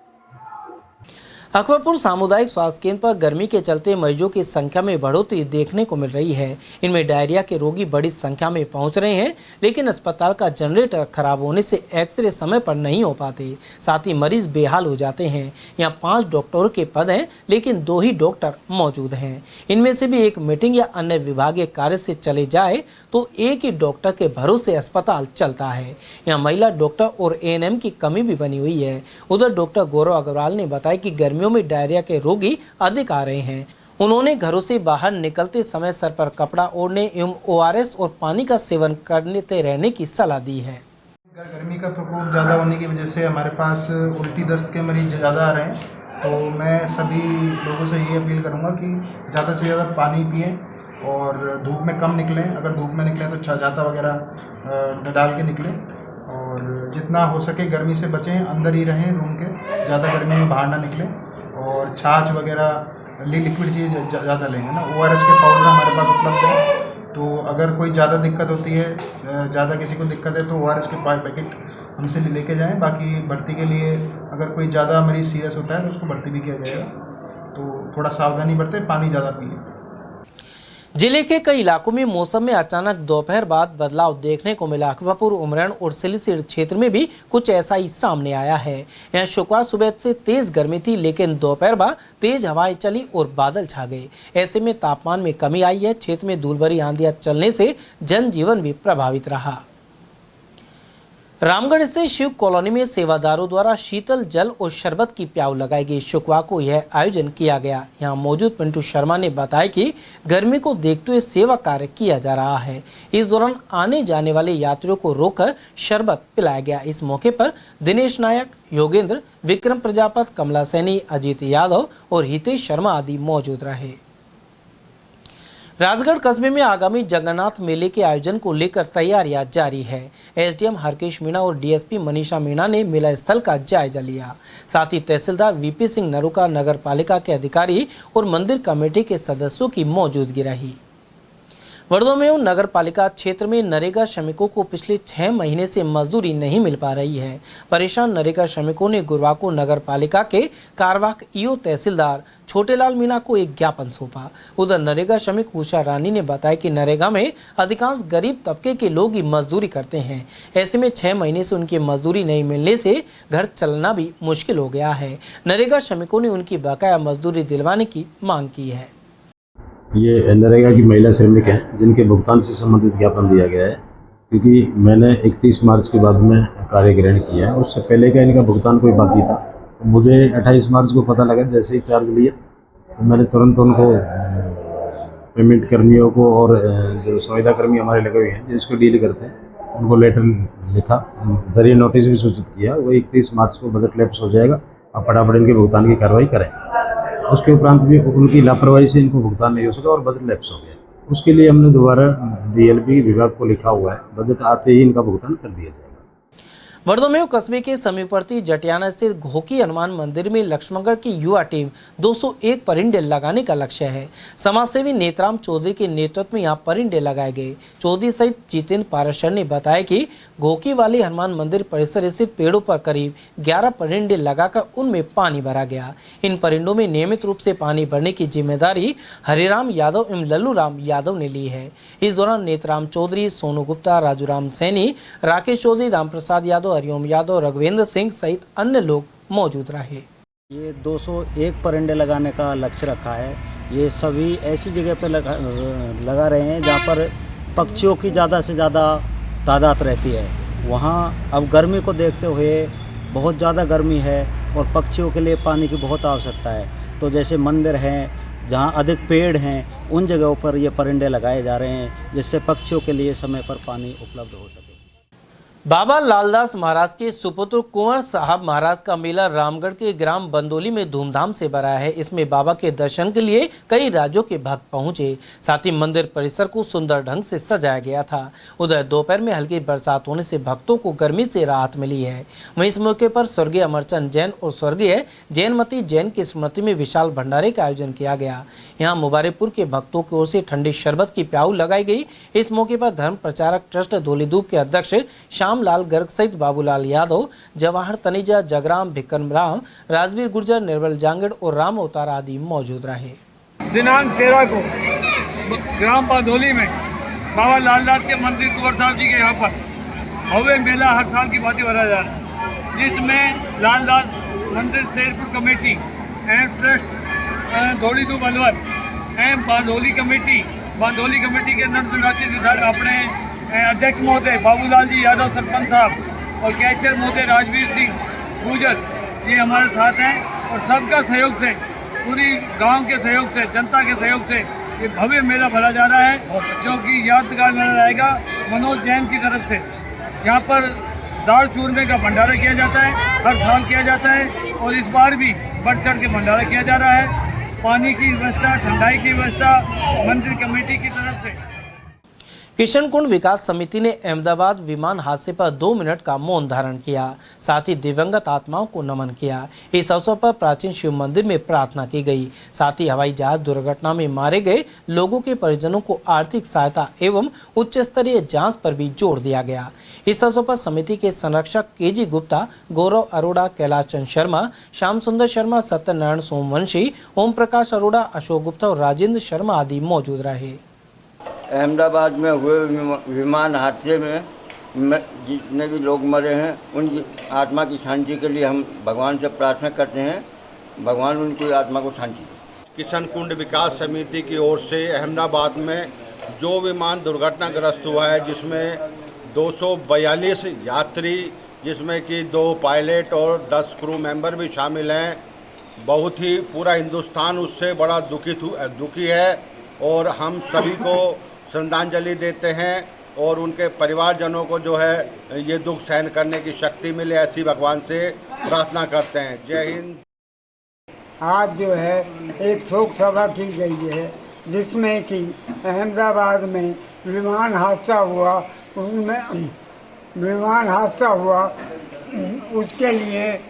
अकबरपुर सामुदायिक स्वास्थ्य केंद्र पर गर्मी के चलते मरीजों की संख्या में बढ़ोतरी देखने को मिल रही है। इनमें डायरिया के रोगी बड़ी संख्या में पहुंच रहे हैं, लेकिन अस्पताल का जनरेटर खराब होने से एक्सरे समय पर नहीं हो पाते, साथ ही मरीज बेहाल हो जाते हैं। यहाँ 5 डॉक्टरों के पद हैं, लेकिन 2 ही डॉक्टर मौजूद हैं। इनमें से भी एक मीटिंग या अन्य विभागीय कार्य से चले जाए तो एक ही डॉक्टर के भरोसे अस्पताल चलता है। यहाँ महिला डॉक्टर और ANM की कमी भी बनी हुई है। उधर डॉक्टर गौरव अग्रवाल ने बताया कि गर्मियों में डायरिया के रोगी अधिक आ रहे हैं। उन्होंने घरों से बाहर निकलते समय सर पर कपड़ा ओढ़ने एवं ORS और पानी का सेवन करते रहने की सलाह दी है। गर्मी का प्रकोप ज़्यादा होने की वजह से हमारे पास उल्टी दस्त के मरीज ज़्यादा आ रहे हैं, तो मैं सभी लोगों से ये अपील करूँगा कि ज़्यादा से ज़्यादा पानी पिएं और धूप में कम निकलें। अगर धूप में निकलें तो छाता वगैरह डाल के निकलें और जितना हो सके गर्मी से बचें, अंदर ही रहें रूम के, ज़्यादा गर्मी में बाहर ना निकलें। और छाछ वगैरह लिक्विड चीज़ ज़्यादा लेंगे ना, ORS के पाउडर हमारे पास उपलब्ध है, तो अगर कोई ज़्यादा दिक्कत होती है, ज़्यादा किसी को दिक्कत है तो ORS के 5 पैकेट हमसे लेके जाएं। बाकी भर्ती के लिए अगर कोई ज़्यादा मरीज सीरियस होता है तो उसको भर्ती भी किया जाएगा, तो थोड़ा सावधानी बरतें, पानी ज़्यादा पिए। जिले के कई इलाकों में मौसम में अचानक दोपहर बाद बदलाव देखने को मिला। अकबरपुर, उमरैण और सिलीसीढ़ क्षेत्र में भी कुछ ऐसा ही सामने आया है। यहाँ शुक्रवार सुबह से तेज गर्मी थी, लेकिन दोपहर बाद तेज हवाएं चली और बादल छा गए। ऐसे में तापमान में कमी आई है। क्षेत्र में धूल भरी आंधियां चलने से जनजीवन भी प्रभावित रहा। रामगढ़ स्थित शिव कॉलोनी में सेवादारों द्वारा शीतल जल और शरबत की प्याऊ लगाई गई। शुक्रवार को यह आयोजन किया गया। यहां मौजूद पिंटू शर्मा ने बताया कि गर्मी को देखते हुए सेवा कार्य किया जा रहा है। इस दौरान आने जाने वाले यात्रियों को रोककर शरबत पिलाया गया। इस मौके पर दिनेश नायक, योगेंद्र, विक्रम प्रजापत, कमला सैनी, अजीत यादव और हितेश शर्मा आदि मौजूद रहे। राजगढ़ कस्बे में आगामी जगन्नाथ मेले के आयोजन को लेकर तैयारियां जारी है। SDM हरकेश मीणा और DSP मनीषा मीणा ने मेला स्थल का जायजा लिया। साथ ही तहसीलदार VP सिंह नरूका, नगर पालिका के अधिकारी और मंदिर कमेटी के सदस्यों की मौजूदगी रही। वर्दो में नगर पालिका क्षेत्र में नरेगा श्रमिकों को पिछले 6 महीने से मजदूरी नहीं मिल पा रही है। परेशान नरेगा श्रमिकों ने गुरुवार को नगर पालिका के कार्यवाहक EO तहसीलदार छोटेलाल मीणा को एक ज्ञापन सौंपा। उधर नरेगा श्रमिक उषा रानी ने बताया कि नरेगा में अधिकांश गरीब तबके के लोग ही मजदूरी करते हैं। ऐसे में 6 महीने से उनकी मजदूरी नहीं मिलने से घर चलना भी मुश्किल हो गया है। नरेगा श्रमिकों ने उनकी बकाया मजदूरी दिलवाने की मांग की है। ये नरेगा की महिला श्रमिक हैं जिनके भुगतान से संबंधित ज्ञापन दिया गया है, क्योंकि मैंने 31 मार्च के बाद में कार्य ग्रहण किया है। उससे पहले का इनका भुगतान कोई बाकी था, तो मुझे 28 मार्च को पता लगा। जैसे ही चार्ज लिए तो मैंने तुरंत उनको पेमेंट कर्मियों को और जो संविदा कर्मी हमारे लगे हुए हैं जो इसको डील करते हैं उनको लेटर लिखा, जरिए नोटिस भी सूचित किया। वही 31 मार्च को बजट लैप्स हो जाएगा, आप फटाफट इनके भुगतान की कार्रवाई करें। उसके उपरांत भी उनकी लापरवाही से इनको भुगतान नहीं हो सका और बजट लैप्स हो गया। उसके लिए हमने दोबारा DLP विभाग को लिखा हुआ है, बजट आते ही इनका भुगतान कर दिया जाएगा। वर्दोमेव कस्बे के समीपवर्ती जटियाना स्थित घोकी हनुमान मंदिर में लक्ष्मणगढ़ की युवा टीम 201 परिंदे लगाने का लक्ष्य है। समाजसेवी नेतराम चौधरी के नेतृत्व में यहाँ परिंदे लगाए गए। चौधरी सहित जितेंद्र पाराशर ने बताया कि घोकी वाले हनुमान मंदिर परिसर स्थित पेड़ों पर करीब 11 परिंदे लगाकर उनमें पानी भरा गया। इन परिंदों में नियमित रूप से पानी भरने की जिम्मेदारी हरिराम यादव एवं लल्लू राम यादव ने ली है। इस दौरान नेतराम चौधरी, सोनू गुप्ता, राजू राम सैनी, राकेश चौधरी, रामप्रसाद यादव, हरिओम यादव, रघुवेंद्र सिंह सहित अन्य लोग मौजूद रहे। ये 201 परिंदे लगाने का लक्ष्य रखा है। ये सभी ऐसी जगह पर लगा रहे हैं जहाँ पर पक्षियों की ज़्यादा से ज़्यादा तादाद रहती है। वहाँ अब गर्मी को देखते हुए बहुत ज़्यादा गर्मी है और पक्षियों के लिए पानी की बहुत आवश्यकता है। तो जैसे मंदिर हैं जहाँ अधिक पेड़ हैं, उन जगहों पर ये परिंदे लगाए जा रहे हैं, जिससे पक्षियों के लिए समय पर पानी उपलब्ध हो सके। बाबा लालदास महाराज के सुपुत्र कुंवर साहब महाराज का मेला रामगढ़ के ग्राम बंदोली में धूमधाम से भरा है। इसमें बाबा के दर्शन के लिए कई राज्यों के भक्त पहुंचे। साथ ही मंदिर परिसर को सुंदर ढंग से सजाया गया था। उधर दोपहर में हल्की बरसात होने से भक्तों को गर्मी से राहत मिली है। वहीं इस मौके पर स्वर्गीय अमरचंद जैन और स्वर्गीय जैनमती जैन की स्मृति में विशाल भंडारे का आयोजन किया गया। यहाँ मुबारकपुर के भक्तों की ओर से ठंडी शरबत की प्याऊ लगाई गई। इस मौके पर धर्म प्रचारक ट्रस्ट धौलीधूप के अध्यक्ष लाल गर्ग सहित बाबूलाल यादव, जवाहर तनेजा, जगराम, भिक्रम राम, राजवीर गुर्जर, निर्मल जांगड़ और राम अवतार आदि मौजूद रहे। दिनांक 13 को ग्राम बांधोली में बाबा लालदास के मंदिर कुंवर साहब जी के यहाँ पर भव्य मेला हर साल की भांति भरा जा रहा है, जिसमें लालदास मंदिर शेरपुर कमेटी एवं ट्रस्ट धौलीधूप अलवर एवं बांधोली कमेटी के नवनिर्वाचित विधायक अपने अध्यक्ष महोदय बाबूलाल जी यादव सरपंच साहब और कैशियर महोदय राजवीर सिंह गुर्जर ये हमारे साथ हैं और सबका सहयोग से, पूरी गांव के सहयोग से, जनता के सहयोग से ये भव्य मेला भरा जा रहा है, जो कि यादगार मेला रहेगा। मनोज जैन की तरफ से यहाँ पर दाल चूरमे का भंडारा किया जाता है, हर साल किया जाता है और इस बार भी बढ़ चढ़ के भंडारा किया जा रहा है। पानी की व्यवस्था, ठंडाई की व्यवस्था मंदिर कमेटी की तरफ से। किशनकुंड विकास समिति ने अहमदाबाद विमान हादसे पर 2 मिनट का मौन धारण किया। साथ ही दिवंगत आत्माओं को नमन किया। इस अवसर पर प्राचीन शिव मंदिर में प्रार्थना की गई। साथ ही हवाई जहाज दुर्घटना में मारे गए लोगों के परिजनों को आर्थिक सहायता एवं उच्च स्तरीय जांच पर भी जोर दिया गया। इस अवसर पर समिति के संरक्षक KG गुप्ता, गौरव अरोड़ा, कैलाश चंद शर्मा, श्याम सुंदर शर्मा, सत्यनारायण सोमवंशी, ओम प्रकाश अरोड़ा, अशोक गुप्ता और राजेंद्र शर्मा आदि मौजूद रहे। अहमदाबाद में हुए विमान हादसे में जितने भी लोग मरे हैं, उनकी आत्मा की शांति के लिए हम भगवान से प्रार्थना करते हैं, भगवान उनकी आत्मा को शांति दे। किशनकुंड विकास समिति की ओर से अहमदाबाद में जो विमान दुर्घटनाग्रस्त हुआ है, जिसमें 242 यात्री, जिसमें कि 2 पायलट और 10 क्रू मेंबर भी शामिल हैं, बहुत ही पूरा हिंदुस्तान उससे बड़ा दुखी है और हम सभी को श्रद्धांजलि देते हैं और उनके परिवारजनों को जो है ये दुख सहन करने की शक्ति मिले, ऐसी भगवान से प्रार्थना करते हैं। जय हिंद। आज जो है एक शोक सभा की गई है, जिसमें कि अहमदाबाद में विमान हादसा हुआ, उसके लिए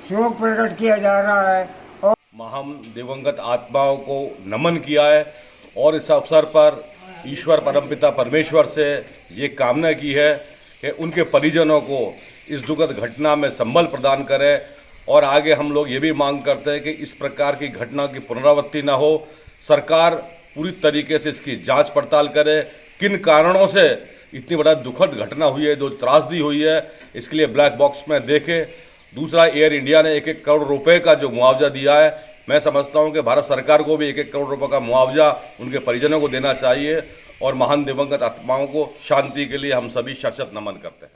शोक प्रकट किया जा रहा है और महान दिवंगत आत्माओं को नमन किया है और इस अवसर पर ईश्वर परमपिता परमेश्वर से ये कामना की है कि उनके परिजनों को इस दुखद घटना में संबल प्रदान करें और आगे हम लोग ये भी मांग करते हैं कि इस प्रकार की घटना की पुनरावृत्ति ना हो। सरकार पूरी तरीके से इसकी जांच पड़ताल करे, किन कारणों से इतनी बड़ा दुखद घटना हुई है, जो त्रासदी हुई है, इसके लिए ब्लैक बॉक्स में देखें। दूसरा, एयर इंडिया ने 1-1 करोड़ रुपए का जो मुआवजा दिया है, मैं समझता हूं कि भारत सरकार को भी 1-1 करोड़ रुपए का मुआवजा उनके परिजनों को देना चाहिए और महान दिवंगत आत्माओं को शांति के लिए हम सभी शत नमन करते हैं।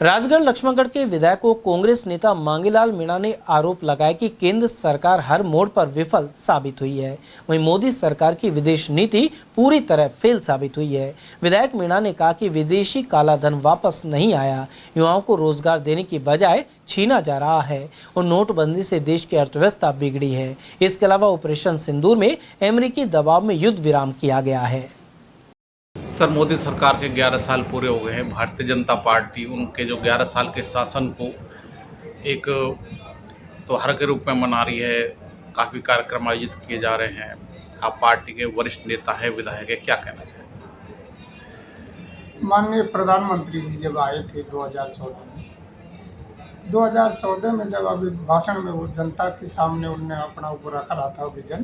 राजगढ़ लक्ष्मणगढ़ के विधायक को कांग्रेस नेता मांगीलाल मीणा ने आरोप लगाया कि केंद्र सरकार हर मोड़ पर विफल साबित हुई है। वहीं मोदी सरकार की विदेश नीति पूरी तरह फेल साबित हुई है। विधायक मीणा ने कहा कि विदेशी काला धन वापस नहीं आया, युवाओं को रोजगार देने की बजाय छीना जा रहा है और नोटबंदी से देश की अर्थव्यवस्था बिगड़ी है। इसके अलावा ऑपरेशन सिंदूर में अमेरिकी दबाव में युद्ध विराम किया गया है। सर, मोदी सरकार के 11 साल पूरे हो गए हैं। भारतीय जनता पार्टी उनके जो 11 साल के शासन को एक त्योहार के रूप में मना रही है। काफ़ी कार्यक्रम आयोजित किए जा रहे हैं। आप पार्टी के वरिष्ठ नेता है, विधायक है, क्या कहना चाहिए? माननीय प्रधानमंत्री जी जब आए थे 2014 में जब अभी भाषण में वो जनता के सामने उन्होंने अपना ऊपर रखा रहा था विजन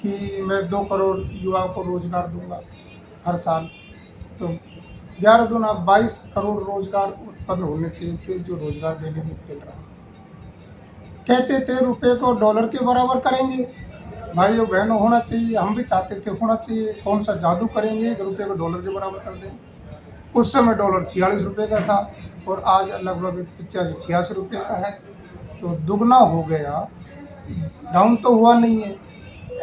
कि मैं 2 करोड़ युवाओं को रोजगार दूंगा हर साल, तो 11 दूना 22 करोड़ रोजगार उत्पन्न होने चाहिए थे, जो रोजगार देने में फेल रहा। कहते थे रुपए को डॉलर के बराबर करेंगे, भाइयों बहनों होना चाहिए, हम भी चाहते थे होना चाहिए। कौन सा जादू करेंगे कि रुपये को डॉलर के बराबर कर देंगे। उस समय डॉलर 46 रुपये का था और आज लगभग 85-86 रुपये का है, तो दुगना हो गया, डाउन तो हुआ नहीं है।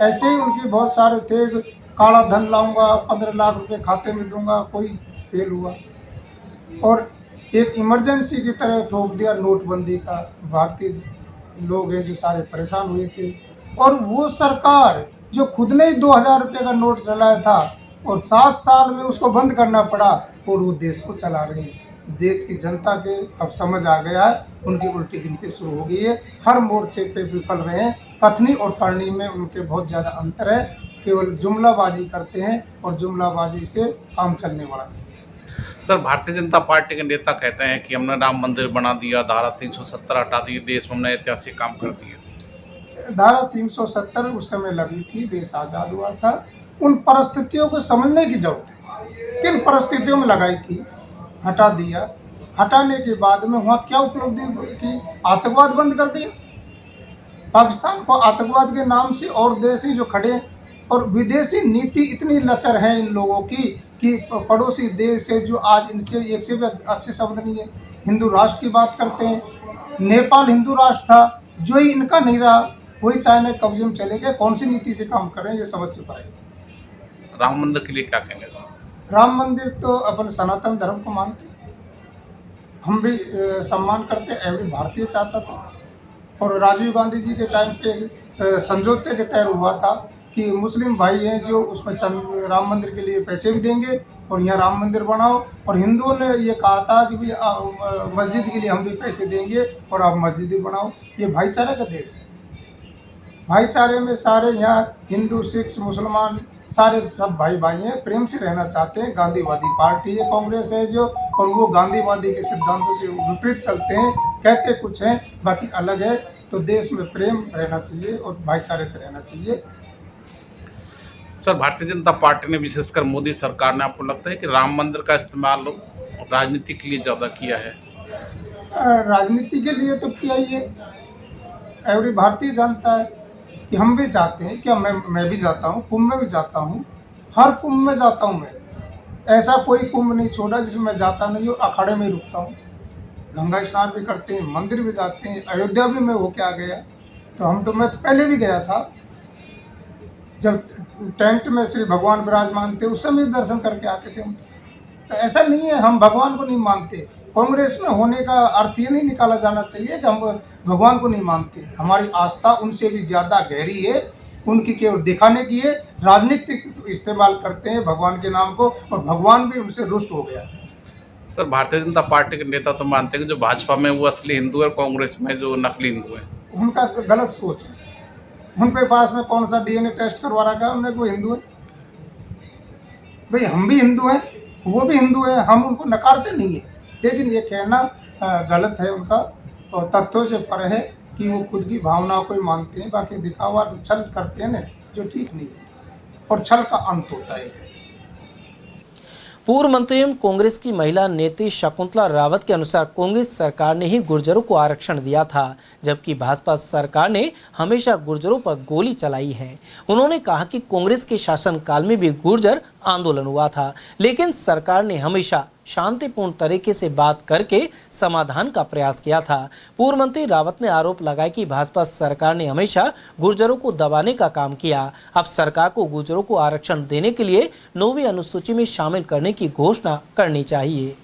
ऐसे ही उनके बहुत सारे थे, काला धन लाऊंगा, 15 लाख रुपए खाते में दूंगा, कोई फेल हुआ। और एक इमरजेंसी की तरह थोप दिया नोटबंदी का। भारतीय लोग हैं जो सारे परेशान हुए थे, और वो सरकार जो खुद ने ही 2000 रुपये का नोट चलाया था और 7 साल में उसको बंद करना पड़ा, और वो देश को चला रही है। देश की जनता के अब समझ आ गया है, उनकी उल्टी गिनती शुरू हो गई है। हर मोर्चे पे विफल रहे हैं। कथनी और करनी में उनके बहुत ज़्यादा अंतर है। केवल जुमलाबाजी करते हैं और जुमलाबाजी से काम चलने वाला है। सर, भारतीय जनता पार्टी के नेता कहते हैं कि हमने राम मंदिर बना दिया, धारा 370 हटा दी, देश में हमने ऐतिहासिक काम कर दिए। धारा 370 उस समय लगी थी, देश आज़ाद हुआ था। उन परिस्थितियों को समझने की जरूरत है, किन परिस्थितियों में लगाई थी, हटा दिया। हटाने के बाद में वहाँ क्या उपलब्धि की? आतंकवाद बंद कर दिया। पाकिस्तान को आतंकवाद के नाम से और देश ही जो खड़े हैं, और विदेशी नीति इतनी लचर है इन लोगों की कि पड़ोसी देश है जो आज इनसे एक से भी अच्छे शब्द नहीं है। हिंदू राष्ट्र की बात करते हैं। नेपाल हिंदू राष्ट्र था, जो ही इनका नहीं रहा, वही चाइना कब्जे में चले गए। कौन सी नीति से काम कर रहे हैं, ये समझ से परे। राम मंदिर के लिए क्या कहेंगे? राम मंदिर तो अपन सनातन धर्म को मानते, हम भी सम्मान करते। एवरी भारतीय चाहता था, और राजीव गांधी जी के टाइम पे समझौते के तय हुआ था कि मुस्लिम भाई हैं जो उसमें राम मंदिर के लिए पैसे भी देंगे और यहाँ राम मंदिर बनाओ, और हिंदुओं ने ये कहा था कि भाई मस्जिद के लिए हम भी पैसे देंगे और आप मस्जिद भी बनाओ। ये भाईचारे का देश है। भाईचारे में सारे यहाँ हिंदू, सिख, मुसलमान सारे सब भाई भाई हैं, प्रेम से रहना चाहते हैं। गांधीवादी पार्टी है कांग्रेस है जो, और वो गांधीवादी के सिद्धांतों से विपरीत चलते हैं, कहते कुछ हैं बाकी अलग है। तो देश में प्रेम रहना चाहिए और भाईचारे से रहना चाहिए। सर, भारतीय जनता पार्टी ने विशेषकर मोदी सरकार ने, आपको लगता है कि राम मंदिर का इस्तेमाल राजनीति के लिए ज़्यादा किया है? राजनीति के लिए तो किया ही है। एवरी भारतीय जानता है कि हम भी चाहते हैं कि मैं भी जाता हूँ, कुंभ में भी जाता हूँ, हर कुंभ में जाता हूँ। मैं ऐसा कोई कुंभ नहीं छोड़ा जिसमें मैं जाता नहीं और अखाड़े में रुकता हूँ। गंगा स्नान भी करते हैं, मंदिर भी जाते हैं। अयोध्या भी मैं होके आ गया। तो मैं तो पहले भी गया था, जब टेंट में श्री भगवान विराजमान थे, उस समय दर्शन करके आते थे हम। तो ऐसा नहीं है हम भगवान को नहीं मानते। कांग्रेस में होने का अर्थ ये नहीं निकाला जाना चाहिए कि हम भगवान को नहीं मानते। हमारी आस्था उनसे भी ज़्यादा गहरी है, उनकी केवल दिखाने की है। राजनीतिक इस्तेमाल करते हैं भगवान के नाम को, और भगवान भी उनसे रुष्ट हो गया। सर, भारतीय जनता पार्टी के नेता तो मानते हैं कि जो भाजपा में वो असली हिंदू है, कांग्रेस में जो नकली हिंदू है। उनका गलत सोच है। उनके पास में कौन सा DNA टेस्ट करवा रखा है उन्हें, वो हिंदू है? भाई हम भी हिंदू हैं, वो भी हिंदू है, हम उनको नकारते नहीं है, लेकिन ये कहना गलत है उनका, और तथ्यों से परे है कि वो खुद की भावनाओं को ही मानते हैं। बाकी दिखावा छल करते हैं ना, जो ठीक नहीं है, और छल का अंत होता है। पूर्व मंत्री एवं कांग्रेस की महिला नेत्री शकुंतला रावत के अनुसार कांग्रेस सरकार ने ही गुर्जरों को आरक्षण दिया था, जबकि भाजपा सरकार ने हमेशा गुर्जरों पर गोली चलाई है। उन्होंने कहा कि कांग्रेस के शासनकाल में भी गुर्जर आंदोलन हुआ था, लेकिन सरकार ने हमेशा शांतिपूर्ण तरीके से बात करके समाधान का प्रयास किया था। पूर्व मंत्री रावत ने आरोप लगाया कि भाजपा सरकार ने हमेशा गुर्जरों को दबाने का काम किया। अब सरकार को गुर्जरों को आरक्षण देने के लिए 9वीं अनुसूची में शामिल करने की घोषणा करनी चाहिए।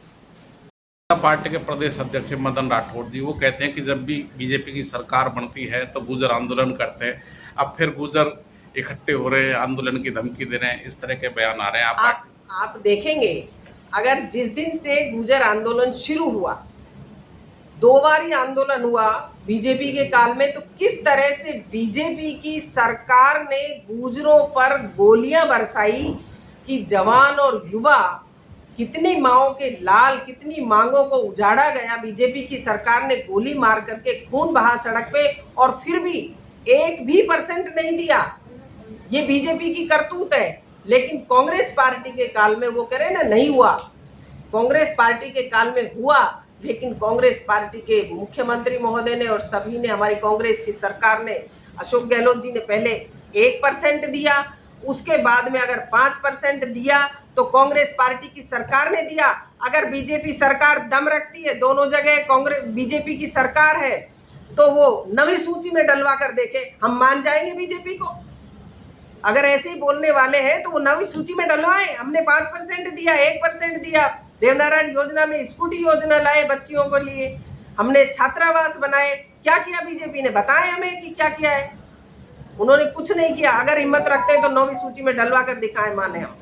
पार्टी के प्रदेश अध्यक्ष मदन राठौड़ जी वो कहते हैं कि जब भी बीजेपी की सरकार बनती है तो गुर्जर आंदोलन करते हैं। अब फिर गुर्जर इकट्ठे हो रहे हैं, आंदोलन की धमकी दे रहे हैं, इस तरह के बयान आ रहे हैं। आप देखेंगे, अगर जिस दिन से गुर्जर आंदोलन शुरू हुआ, 2 बार ही आंदोलन हुआ बीजेपी के काल में, तो किस तरह से बीजेपी की सरकार ने गुर्जरों पर गोलियां बरसाई कि जवान और युवा, कितनी माओं के लाल, कितनी मांगों को उजाड़ा गया। बीजेपी की सरकार ने गोली मार करके खून बहा सड़क पे, और फिर भी 1% नहीं दिया। ये बीजेपी की करतूत है। लेकिन कांग्रेस पार्टी के काल में वो करे ना, नहीं हुआ। कांग्रेस पार्टी के काल में हुआ, लेकिन कांग्रेस पार्टी के मुख्यमंत्री महोदय ने और सभी ने, हमारी कांग्रेस की सरकार ने, अशोक गहलोत जी ने पहले 1% दिया, उसके बाद में अगर 5% दिया तो कांग्रेस पार्टी की सरकार ने दिया। अगर बीजेपी सरकार दम रखती है, दोनों जगह कांग्रेस बीजेपी की सरकार है, तो वो 9वीं सूची में डलवा कर देखे, हम मान जाएंगे बीजेपी को। अगर ऐसे ही बोलने वाले हैं तो वो 9वीं सूची में डलवाएं। हमने 5% दिया, 1% दिया। देवनारायण योजना में स्कूटी योजना लाए बच्चियों को लिए, हमने छात्रावास बनाए। क्या किया बीजेपी ने? बताएं हमें कि क्या किया है। उन्होंने कुछ नहीं किया। अगर हिम्मत रखते हैं तो 9वीं सूची में डलवा कर दिखाएं, माने हम।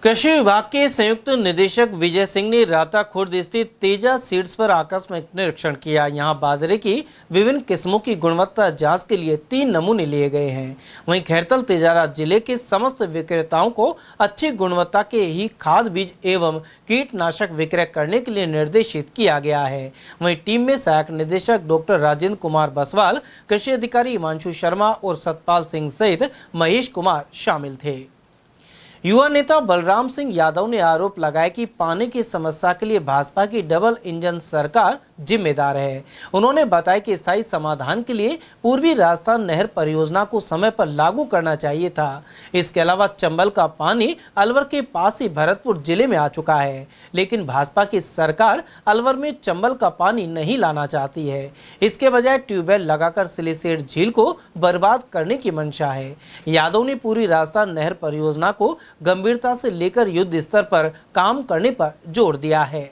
कृषि विभाग के संयुक्त निदेशक विजय सिंह ने राता खुर्द स्थित तेजा सीड्स पर आकस्मिक निरीक्षण किया। यहां बाजरे की विभिन्न किस्मों की गुणवत्ता जांच के लिए 3 नमूने लिए गए हैं। वहीं खैरतल तेजारा जिले के समस्त विक्रेताओं को अच्छी गुणवत्ता के ही खाद बीज एवं कीटनाशक विक्रय करने के लिए निर्देशित किया गया है। वहीं टीम में सहायक निदेशक डॉक्टर राजेंद्र कुमार बसवाल, कृषि अधिकारी हिमांशु शर्मा और सतपाल सिंह सहित महेश कुमार शामिल थे। युवा नेता बलराम सिंह यादव ने आरोप लगाया कि पानी की समस्या के लिए भाजपा की डबल इंजन सरकार जिम्मेदार है। उन्होंने बताया कि स्थायी समाधान के लिए पूर्वी राजस्थान नहर परियोजना को समय पर लागू करना चाहिए था। इसके अलावा चंबल का पानी अलवर के पास ही भरतपुर जिले में आ चुका है, लेकिन भाजपा की सरकार अलवर में चंबल का पानी नहीं लाना चाहती है। इसके बजाय ट्यूबवेल लगाकर सिलीसेट झील को बर्बाद करने की मंशा है। यादव ने पूरी राजस्थान नहर परियोजना को गंभीरता से लेकर युद्ध स्तर पर काम करने पर जोर दिया है।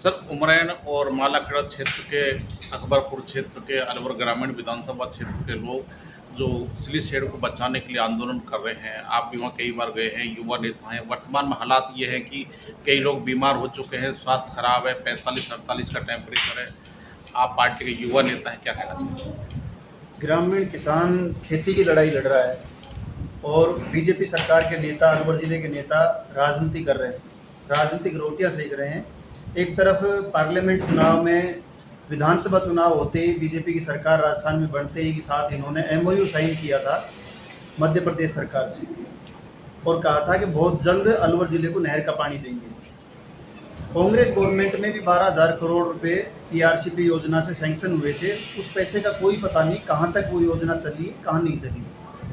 सर, उमरैन और मालाखेड़ा क्षेत्र के, अकबरपुर क्षेत्र के, अलवर ग्रामीण विधानसभा क्षेत्र के लोग जो सिलीसेट को बचाने के लिए आंदोलन कर रहे हैं, आप भी वहाँ कई बार गए हैं, युवा नेता हैं। वर्तमान में हालात ये है कि कई लोग बीमार हो चुके हैं, स्वास्थ्य खराब है, 45-48 का टेम्परेचर है। आप पार्टी के युवा नेता हैं, क्या कहना चाहते हैं? ग्रामीण किसान खेती की लड़ाई लड़ रहा है और बीजेपी सरकार के नेता, अलवर जिले के नेता राजनीति कर रहे हैं, राजनीतिक रोटियां सेक रहे हैं। एक तरफ पार्लियामेंट चुनाव में, विधानसभा चुनाव होते ही बीजेपी की सरकार राजस्थान में बनते ही के साथ इन्होंने MOU साइन किया था मध्य प्रदेश सरकार से और कहा था कि बहुत जल्द अलवर जिले को नहर का पानी देंगे। कांग्रेस गवर्नमेंट में भी 12,000 करोड़ रुपए TRCP योजना से सैंक्शन हुए थे। उस पैसे का कोई पता नहीं कहाँ तक वो योजना चली, कहाँ नहीं चली।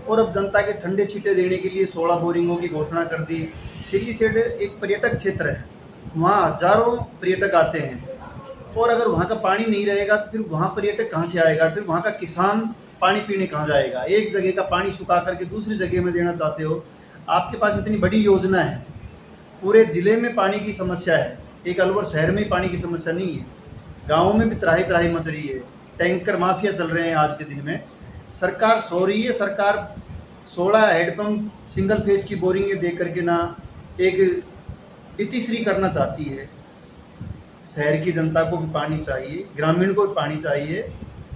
और अब जनता के ठंडे छींटे देने के लिए 16 बोरिंगों की घोषणा कर दी। सिलीसेट एक पर्यटक क्षेत्र है, वहाँ हजारों पर्यटक आते हैं और अगर वहाँ का पानी नहीं रहेगा तो फिर वहाँ पर्यटक कहाँ से आएगा, फिर वहाँ का किसान पानी पीने कहाँ जाएगा। एक जगह का पानी सुखा करके दूसरी जगह में देना चाहते हो। आपके पास इतनी बड़ी योजना है, पूरे ज़िले में पानी की समस्या है, एक अलवर शहर में पानी की समस्या नहीं है, गाँवों में भी त्राही त्राही मच रही है, टैंकर माफिया चल रहे हैं आज के दिन में। सरकार सो रही है। सरकार 16 हेडपम्प सिंगल फेज की बोरिंगें दे करके ना एक इतिश्री करना चाहती है। शहर की जनता को भी पानी चाहिए, ग्रामीण को भी पानी चाहिए।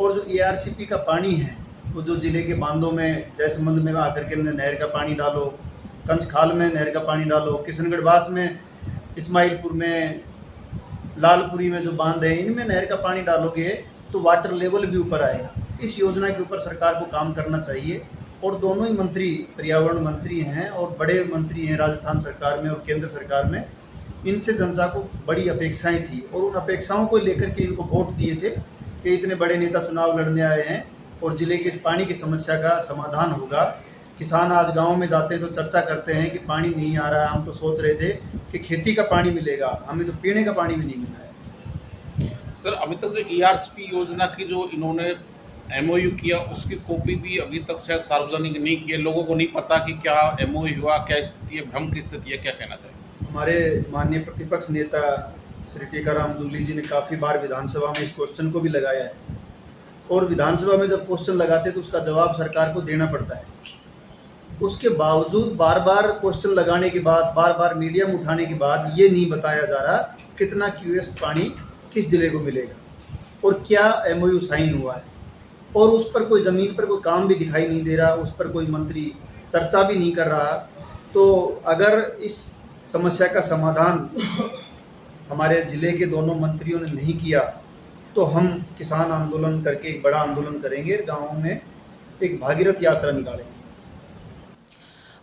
और जो ARCP का पानी है वो जो ज़िले के बांधों में, जैसमंद में आकर के नहर का पानी डालो, कंचखाल में नहर का पानी डालो, किशनगढ़ बास में, इस्माइलपुर में, लालपुरी में जो बांध है, इनमें नहर का पानी डालोगे तो वाटर लेवल भी ऊपर आएगा। इस योजना के ऊपर सरकार को काम करना चाहिए। और दोनों ही मंत्री पर्यावरण मंत्री हैं और बड़े मंत्री हैं राजस्थान सरकार में और केंद्र सरकार में। इनसे जनता को बड़ी अपेक्षाएं थी और उन अपेक्षाओं को लेकर के इनको वोट दिए थे कि इतने बड़े नेता चुनाव लड़ने आए हैं और ज़िले के पानी की समस्या का समाधान होगा। किसान आज गांव में जाते हैं तो चर्चा करते हैं कि पानी नहीं आ रहा है। हम तो सोच रहे थे कि खेती का पानी मिलेगा, हमें तो पीने का पानी भी नहीं मिला है। सर, अभी तक जो ERCP योजना की जो इन्होंने MOU किया उसकी कॉपी भी अभी तक शायद सार्वजनिक नहीं की है। लोगों को नहीं पता कि क्या MOU हुआ, क्या स्थिति है, भ्रम की स्थिति है, क्या कहना चाहिए? हमारे माननीय प्रतिपक्ष नेता श्री टीकाराम जूली जी ने काफ़ी बार विधानसभा में इस क्वेश्चन को भी लगाया है, और विधानसभा में जब क्वेश्चन लगाते तो उसका जवाब सरकार को देना पड़ता है। उसके बावजूद बार बार क्वेश्चन लगाने के बाद, बार बार मीडिया में उठाने के बाद ये नहीं बताया जा रहा कितना QS पानी किस जिले को मिलेगा और क्या MOU साइन हुआ है, और उस पर कोई ज़मीन पर कोई काम भी दिखाई नहीं दे रहा, उस पर कोई मंत्री चर्चा भी नहीं कर रहा। तो अगर इस समस्या का समाधान हमारे ज़िले के दोनों मंत्रियों ने नहीं किया तो हम किसान आंदोलन करके एक बड़ा आंदोलन करेंगे, गाँव में एक भागीरथ यात्रा निकालेंगे।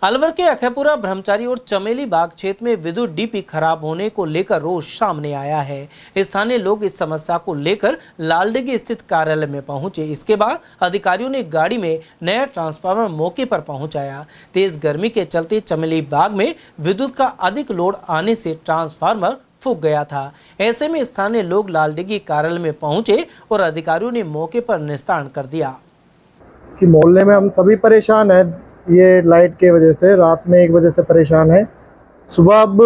अलवर के अखेपुरा, ब्रह्मचारी और चमेली बाग क्षेत्र में विद्युत डीपी खराब होने को लेकर रोष सामने आया है। स्थानीय लोग इस समस्या को लेकर लालडेगी स्थित कार्यालय में पहुंचे। इसके बाद अधिकारियों ने गाड़ी में नया ट्रांसफार्मर मौके पर पहुंचाया। तेज गर्मी के चलते चमेली बाग में विद्युत का अधिक लोड आने से ट्रांसफार्मर फूंक गया था। ऐसे में स्थानीय लोग लालडेगी कार्यालय में पहुंचे और अधिकारियों ने मौके पर निस्तारण कर दिया कि मोहल्ले में हम सभी परेशान हैं ये लाइट के वजह से। रात में 1 बजे से परेशान है। सुबह अब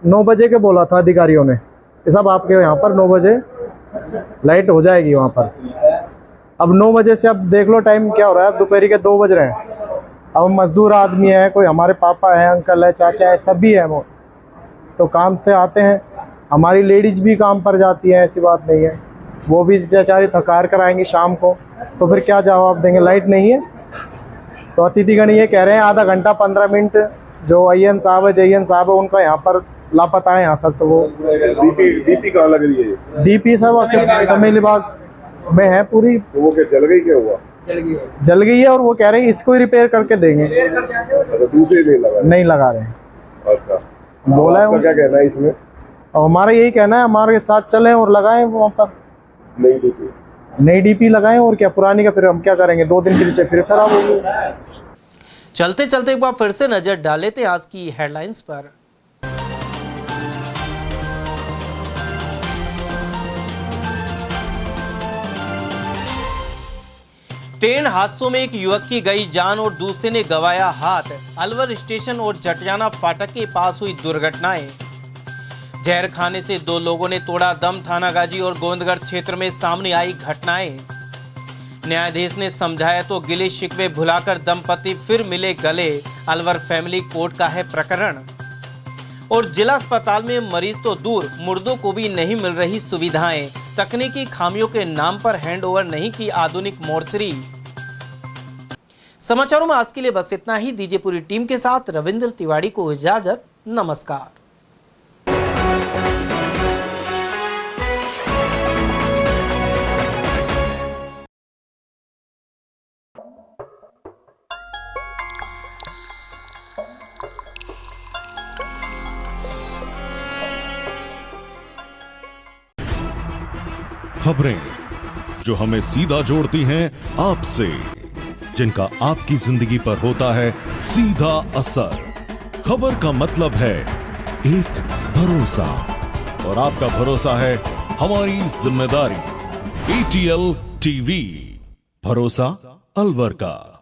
9 बजे के बोला था अधिकारियों ने कि सब आपके यहाँ पर 9 बजे लाइट हो जाएगी वहाँ पर। अब 9 बजे से अब देख लो टाइम क्या हो रहा है, दोपहर के 2 बज रहे हैं। अब हम मजदूर आदमी है, कोई हमारे पापा है, अंकल है, चाचा है, सभी है वो तो काम से आते हैं। हमारी लेडीज भी काम पर जाती है, ऐसी बात नहीं है, वो भी बेचारी थकार कर आएंगी शाम को, तो फिर क्या जवाब देंगे? लाइट नहीं है तो अतिथिगण ये कह रहे हैं आधा घंटा 15 मिनट जो IN साहब है, JN साहब है, उनका यहाँ पर लापता है यहाँ सर। तो वो डीपी कहाँ लग रही है? डीपी सब चमेली बाग में है पूरी। तो वो क्या जल गई? क्या हुआ? जल गई है और वो कह रहे हैं इसको ही रिपेयर करके देंगे। दूसरे नहीं लगा रहे हैं। अच्छा, बोला है। क्या कहना है इसमें? हमारा यही कहना है हमारे साथ चलें और लगाएं वहाँ पर नई डीपी लगाएं, और क्या पुरानी का फिर हम क्या करेंगे? 2 दिन के पीछे फिर खराब होगी। चलते चलते एक बार फिर से नजर डाल लेते आज की हेडलाइंस पर। ट्रेन हादसों में एक युवक की गई जान और दूसरे ने गंवाया हाथ। अलवर स्टेशन और जटियाना फाटक के पास हुई दुर्घटनाएं। जहर खाने से 2 लोगों ने तोड़ा दम। थानागाजी और गोविंदगढ़ क्षेत्र में सामने आई घटनाएं। न्यायाधीश ने समझाया तो गिले शिकवे भुलाकर दंपति फिर मिले गले। अलवर फैमिली कोर्ट का है प्रकरण। और जिला अस्पताल में मरीज तो दूर, मुर्दों को भी नहीं मिल रही सुविधाएं। तकनीकी खामियों के नाम पर हैंडओवर नहीं की आधुनिक मोर्चरी। समाचारों में आज के लिए बस इतना ही। दीजिए पूरी टीम के साथ रविंद्र तिवारी को इजाजत। नमस्कार। खबरें जो हमें सीधा जोड़ती हैं आपसे, जिनका आपकी जिंदगी पर होता है सीधा असर। खबर का मतलब है एक भरोसा, और आपका भरोसा है हमारी जिम्मेदारी। ATL TV, भरोसा अलवर का।